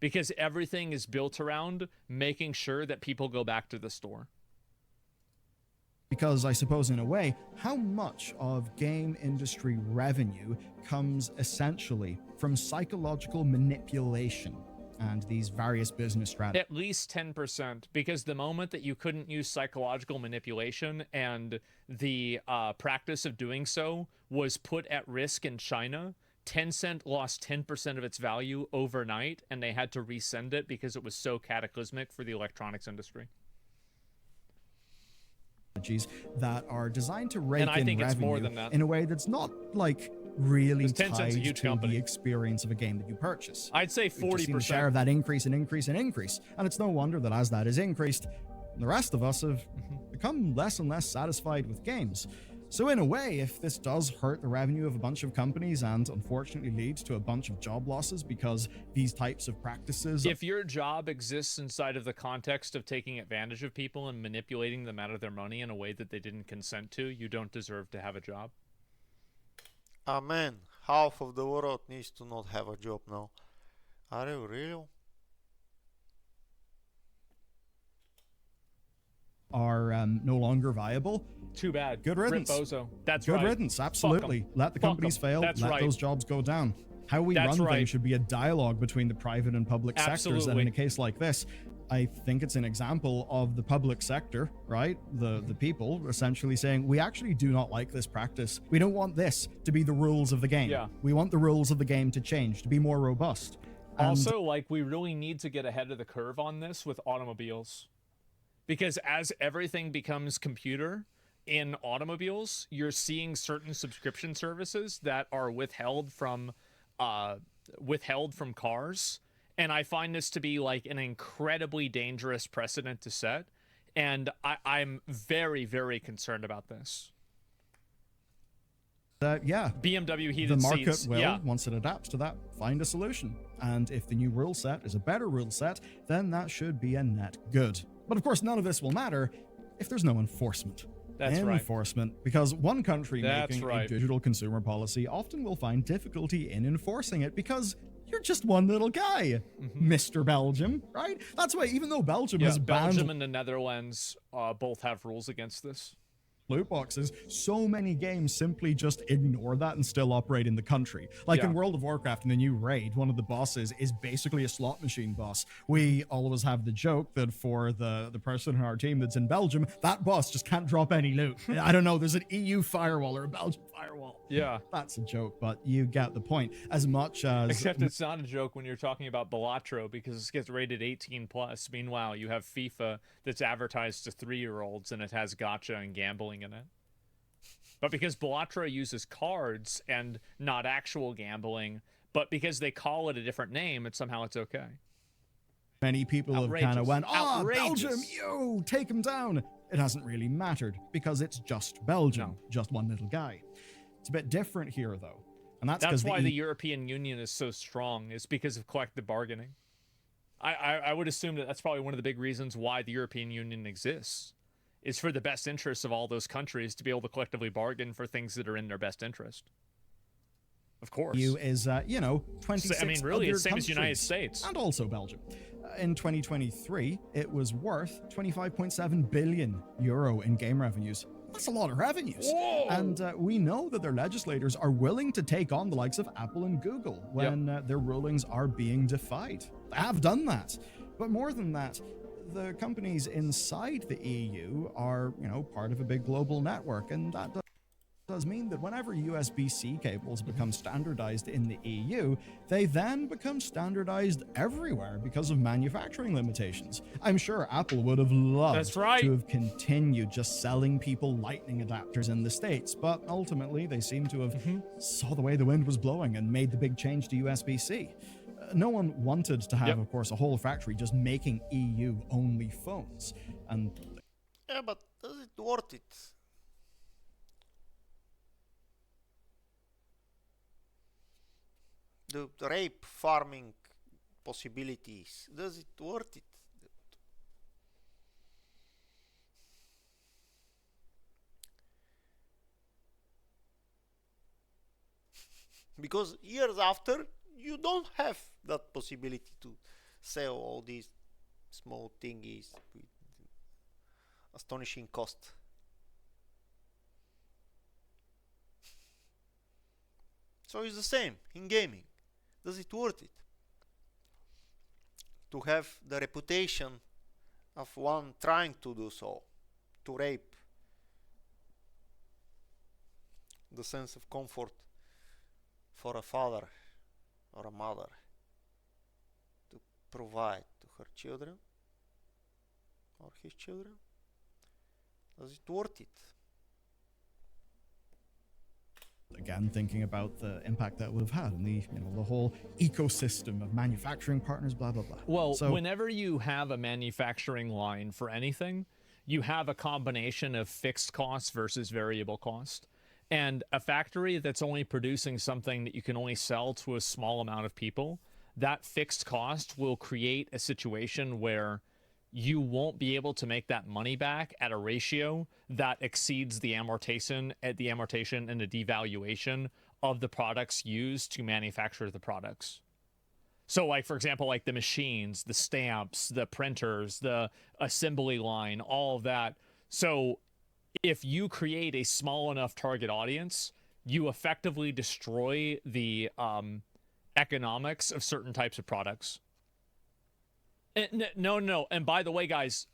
because everything is built around making sure that people go back to the store. Because I suppose in a way, how much of game industry revenue comes essentially from psychological manipulation and these various business strategies? At least 10%, because the moment that you couldn't use psychological manipulation and the practice of doing so was put at risk in China, Tencent lost 10% of its value overnight, and they had to resend it because it was so cataclysmic for the electronics industry. That are designed to rake and I in think revenue it's more than that. in a way that's not like really tied Tencent's a huge to company. the experience of a game that you purchase. I'd say We've just seen the 40%. share of that increase and increase and increase, and it's no wonder that as that is increased, the rest of us have become less and less satisfied with games. So in a way, if this does hurt the revenue of a bunch of companies and unfortunately leads to a bunch of job losses because these types of practices... If your job exists inside of the context of taking advantage of people and manipulating them out of their money in a way that they didn't consent to, you don't deserve to have a job. Ah man, half of the world needs to not have a job now. Are you real? Are no longer viable. Too bad. Good riddance. Rip Bozo. That's Good right. riddance, absolutely. Let the Fuck companies 'em. fail, That's let right. those jobs go down. How we That's run right. things should be a dialogue between the private and public sectors. And Absolutely. in a case like this, I think it's an example of the public sector, right? The people essentially saying, we actually do not like this practice. We don't want this to be the rules of the game. Yeah. We want the rules of the game to change, to be more robust. And Also, like, we really need to get ahead of the curve on this with automobiles. Because as everything becomes computer in automobiles, you're seeing certain subscription services that are withheld from cars. And I find this to be like an incredibly dangerous precedent to set. And I'm very, very concerned about this. yeah, BMW heated the market seats. will, Yeah. once it adapts to that, find a solution. And if the new rule set is a better rule set, then that should be a net good. But of course, none of this will matter if there's no enforcement. That's right. Enforcement, because one country That's making right. a digital consumer policy often will find difficulty in enforcing it because you're just one little guy, Mr. Belgium, right? That's why even though Belgium Yeah, has banned Belgium and the Netherlands both have rules against this. loot boxes, so many games simply just ignore that and still operate in the country. Like in Yeah. World of Warcraft, in the new raid, one of the bosses is basically a slot machine boss. We always have the joke that for the person in our team that's in Belgium, that boss just can't drop any loot. I don't know, there's an EU firewall or a Belgian firewall. Yeah. That's a joke, but you get the point. As much as Except it's not a joke when you're talking about Balatro because this gets rated 18 plus. Meanwhile, you have FIFA that's advertised to 3-year-olds and it has gacha and gambling in it. But because Balatro uses cards and not actual gambling, but because they call it a different name, somehow it's okay. many people have kind of Outrageous. went, Outrageous. Belgium, you, take him down. It hasn't really mattered because it's just Belgium, just one little guy. It's a bit different here, though. And that's why the European Union is so strong, is because of collective bargaining. I would assume that that's probably one of the big reasons why the European Union exists, is for the best interests of all those countries to be able to collectively bargain for things that are in their best interest. Of course. EU is, 26 I mean, really, other it's the same as the United countries, States. and also Belgium. In 2023, it was worth 25.7 billion euro in game revenues. That's a lot of revenues. Whoa! And we know that their legislators are willing to take on the likes of Apple and Google when their rulings are being defied. They have done that. But more than that, the companies inside the EU are, part of a big global network, and that does mean that whenever USB-C cables become standardized in the EU, they then become standardized everywhere because of manufacturing limitations. I'm sure Apple would have loved That's right. to have continued just selling people lightning adapters in the States, but ultimately they seem to have saw the way the wind was blowing and made the big change to USB-C. No one wanted to have, of course, a whole factory just making EU-only phones. And Yeah, but does it worth it? The rape farming possibilities, does it worth it? Because years after, you don't have that possibility to sell all these small thingies with astonishing cost. So it's the same in gaming. Does it worth it to have the reputation of one trying to do so, to rape the sense of comfort for a father or a mother to provide to her children or his children? Is it worth it? again, thinking about the impact that would have had on the, the whole ecosystem of manufacturing partners, blah, blah, blah. Well, so, whenever you have a manufacturing line for anything, you have a combination of fixed costs versus variable cost. And a factory that's only producing something that you can only sell to a small amount of people, that fixed cost will create a situation where you won't be able to make that money back at a ratio that exceeds the amortization and the devaluation of the products used to manufacture the products. So, like, for example, like the machines, the stamps, the printers, the assembly line, all of that. So if you create a small enough target audience, you effectively destroy the economics of certain types of products. No. And by the way, guys,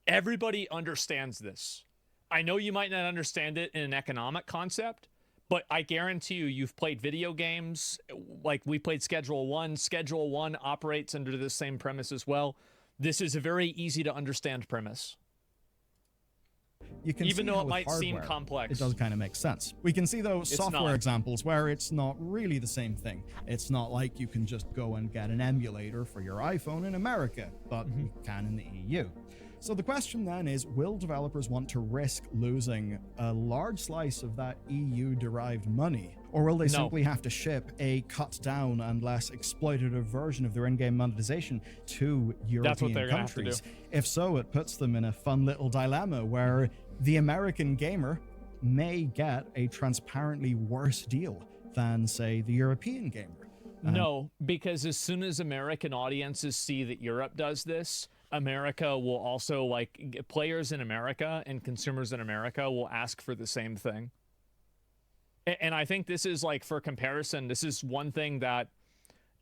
everybody understands this. I know you might not understand it in an economic concept, but I guarantee you've played video games. Like, we played Schedule 1. Schedule 1 operates under the same premise as well. This is a very easy to understand premise. You can Even see though how it with might seem hardware, complex. it does kind of make sense. We can see those software not. examples where it's not really the same thing. It's not like you can just go and get an emulator for your iPhone in America, but you can in the EU. So the question then is, will developers want to risk losing a large slice of that EU-derived money? Or will they simply have to ship a cut-down and less exploitative version of their in-game monetization to European countries? If so, it puts them in a fun little dilemma where the American gamer may get a transparently worse deal than, say, the European gamer. No, because as soon as American audiences see that Europe does this, America will also, like, players in America and consumers in America will ask for the same thing. And I think this is, like, for comparison, this is one thing that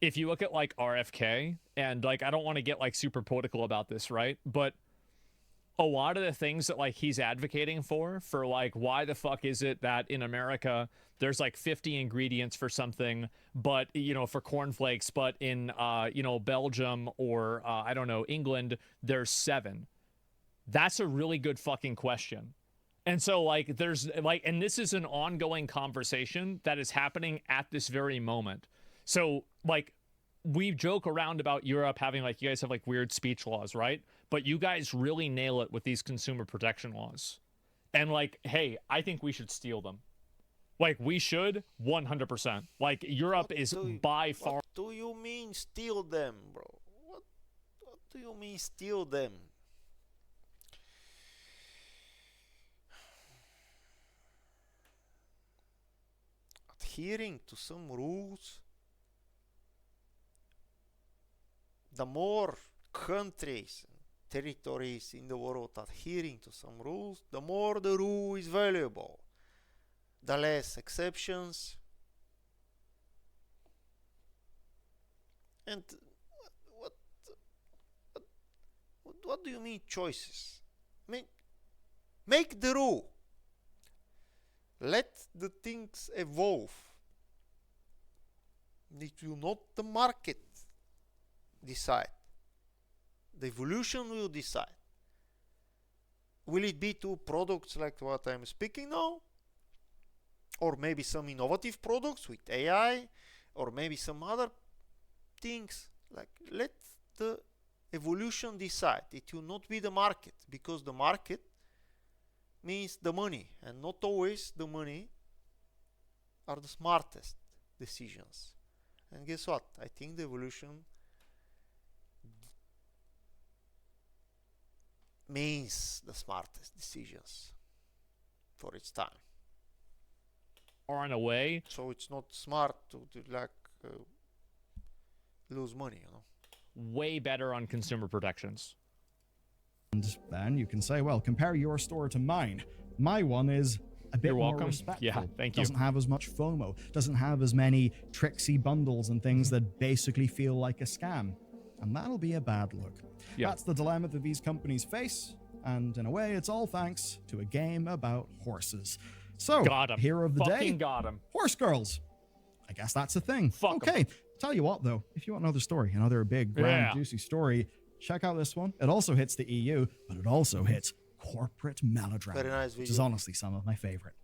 if you look at, like, RFK, and, like, I don't want to get, like, super political about this, right? But a lot of the things that, like, he's advocating for, like, why the fuck is it that in America there's like 50 ingredients for something, but, you know, for cornflakes, but in, you know, Belgium or, I don't know, England, there's 7. That's a really good fucking question. And so, like, there's, like, and this is an ongoing conversation that is happening at this very moment. So, like, we joke around about Europe having, like, you guys have, like, weird speech laws, right? But you guys really nail it with these consumer protection laws. And, like, hey, I think we should steal them. Like, we should 100%. Like, Europe is by far. What do you mean steal them, bro? What do you mean steal them? Adhering to some rules. The more countries and territories in the world adhering to some rules, the more the rule is valuable. The less exceptions. And what do you mean choices? Make the rule. Let the things evolve. It will not the market decide. The evolution will decide. Will it be 2 products like what I'm speaking now? Or maybe some innovative products with AI, or maybe some other things. Like, let the evolution decide. It will not be the market, because the market means the money, and not always the money are the smartest decisions. And guess what? I think the evolution means the smartest decisions for its time. Or in a way. So it's not smart to like lose money, you know. Way better on consumer protections. And then you can say, well, compare your store to mine. My one is a bit more respectful. Yeah, thank you. Doesn't have as much FOMO. Doesn't have as many tricksy bundles and things that basically feel like a scam. And that'll be a bad look. Yeah. That's the dilemma that these companies face. And in a way, it's all thanks to a game about horses. So, hero of the day, got him. Horse girls. I guess that's a thing. Okay. 'em. Tell you what, though, if you want another story, another big, grand, juicy story, check out this one. It also hits the EU, but it also hits corporate melodrama, Very nice video. which is honestly some of my favorite.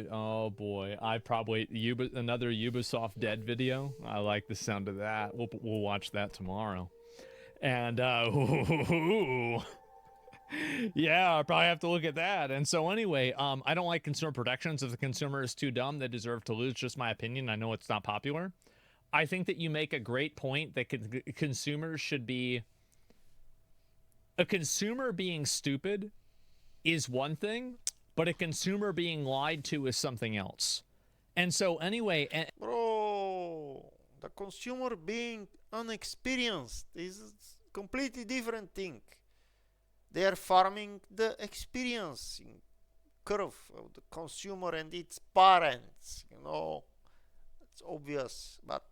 Oh boy, another Ubisoft Dead video. I like the sound of that. We'll watch that tomorrow. And yeah, I'll probably have to look at that. And so anyway, I don't like consumer protections. If the consumer is too dumb, they deserve to lose. Just my opinion. I know it's not popular. I think that you make a great point that consumers should be a consumer being stupid is one thing, but a consumer being lied to is something else. And so anyway, Bro, the consumer being unexperienced is a completely different thing. They are farming the experience curve of the consumer and its parents. It's obvious, but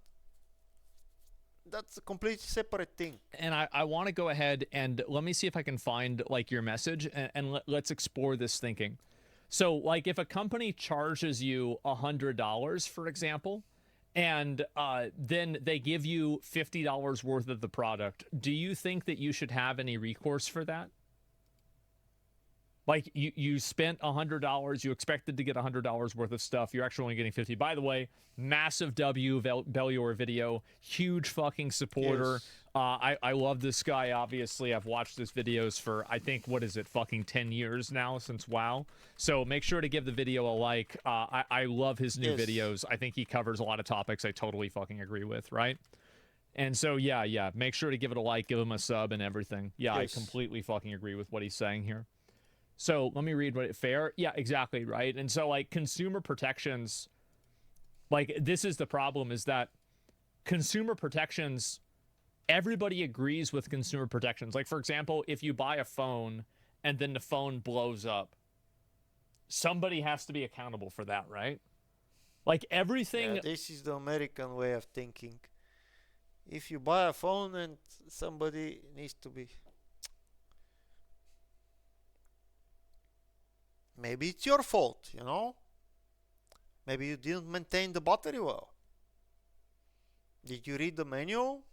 that's a completely separate thing. and I want to go ahead and let me see if I can find like your message, and let's explore this thinking. So like if a company charges you $100, for example, and then they give you $50 worth of the product, do you think that you should have any recourse for that? Like you spent $100, you expected to get $100 worth of stuff, you're actually only getting 50. By the way, massive W, Bellior video, huge fucking supporter. Yes. I love this guy, obviously. I've watched his videos for, I think, what is it, fucking 10 years now since WoW. So make sure to give the video a like. I love his new Yes. videos. I think he covers a lot of topics I totally fucking agree with, right? And so, yeah, make sure to give it a like, give him a sub and everything. Yeah, Yes. I completely fucking agree with what he's saying here. So let me read what it fair. Yeah, exactly, right? And so like consumer protections, like this is the problem, is that consumer protections, everybody agrees with consumer protections. Like for example, if you buy a phone and then the phone blows up, somebody has to be accountable for that, right? Like everything. Yeah, this is the American way of thinking. If you buy a phone and somebody needs to be, maybe it's your fault, Maybe you didn't maintain the battery well. Did you read the manual?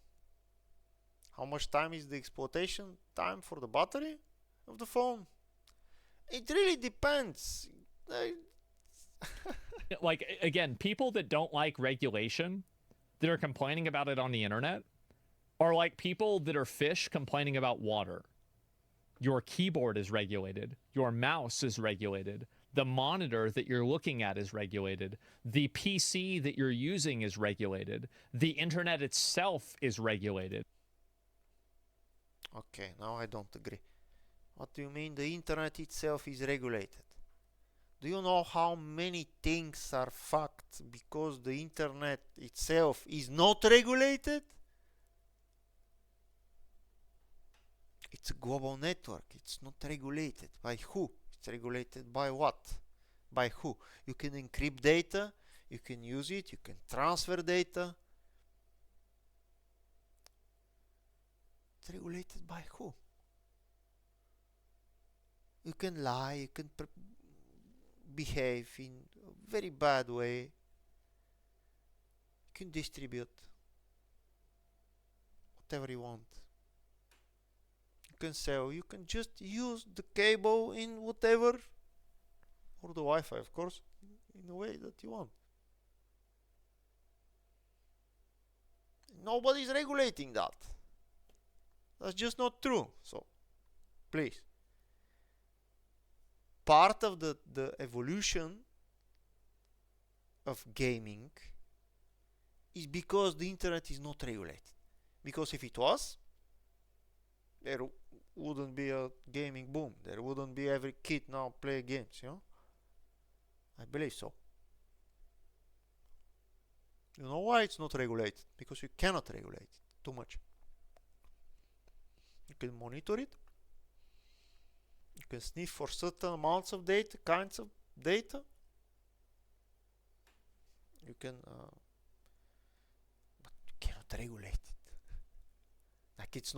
How much time is the exploitation time for the battery of the phone? It really depends. Like again, people that don't like regulation, that are complaining about it on the internet, are like people that are fish complaining about water. Your keyboard is regulated. Your mouse is regulated. The monitor that you're looking at is regulated. The PC that you're using is regulated. The internet itself is regulated. Okay, now I don't agree. What do you mean the internet itself is regulated? Do you know how many things are fucked because the internet itself is not regulated? It's a global network. It's not regulated. By who? It's regulated by what? By who? You can encrypt data. You can use it. You can transfer data. It's regulated by who? You can lie. You can behave in a very bad way. You can distribute whatever you want. You can sell. You can just use the cable in whatever, or the Wi-Fi, of course, in the way that you want. Nobody's regulating that. That's just not true. So, please. Part of the evolution of gaming is because the internet is not regulated. Because if it was, there wouldn't be a gaming boom. There wouldn't be every kid now play games, I believe so. You know why it's not regulated? Because you cannot regulate it too much. You can monitor it. You can sniff for certain amounts of data, kinds of data. You can, but you cannot regulate it. Like it's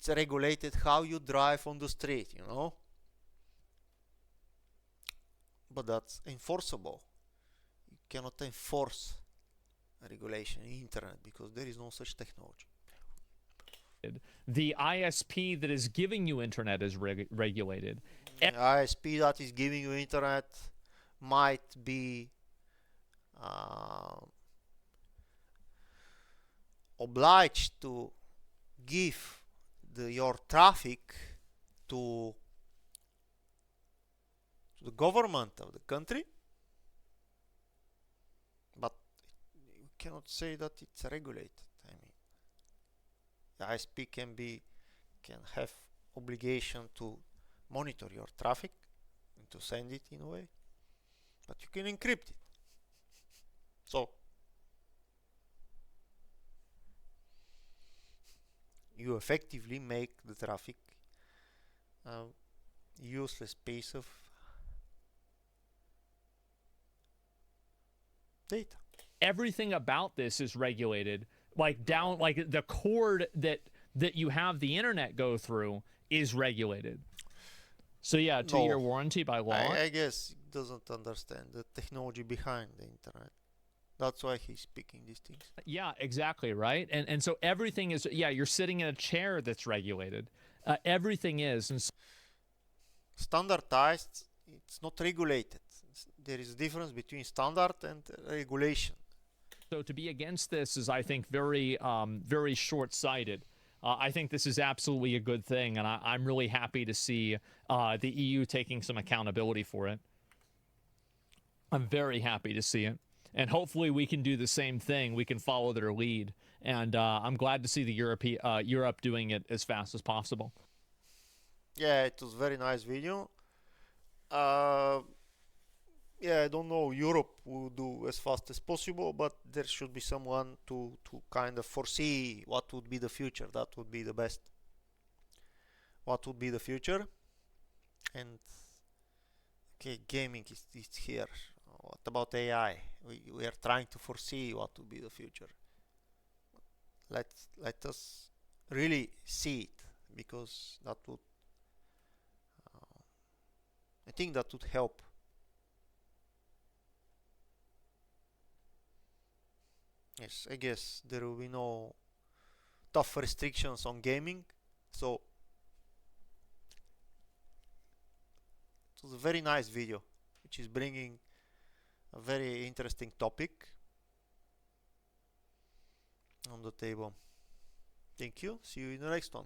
regulated how you drive on the street, But that's enforceable. You cannot enforce a regulation in internet because there is no such technology. The ISP that is giving you internet is regulated. The ISP that is giving you internet might be obliged to give your traffic to the government of the country, but you cannot say that it's regulated. I mean, the ISP can have obligation to monitor your traffic and to send it in a way, but you can encrypt it. So you effectively make the traffic a useless piece of data. Everything about this is regulated, like down, like the cord that you have the internet go through is regulated. So yeah, 2-year warranty by law. I guess he doesn't understand the technology behind the internet. That's why he's speaking these things. Yeah, exactly, right? And so everything is, yeah, you're sitting in a chair that's regulated. Everything is. And so standardized, it's not regulated. There is a difference between standard and regulation. So to be against this is, I think, very, very short-sighted. I think this is absolutely a good thing, and I'm really happy to see the EU taking some accountability for it. I'm very happy to see it. And hopefully we can do the same thing. We can follow their lead. And I'm glad to see the Europe doing it as fast as possible. Yeah, it was a very nice video. Yeah, I don't know, Europe will do as fast as possible, but there should be someone to kind of foresee what would be the future. That would be the best. What would be the future? And okay, gaming is here. What about AI? We are trying to foresee what would be the future. Let us really see it, because that would I think that would help. Yes, I guess there will be no tough restrictions on gaming, so it was a very nice video, which is bringing a very interesting topic on the table. Thank you. See you in the next one.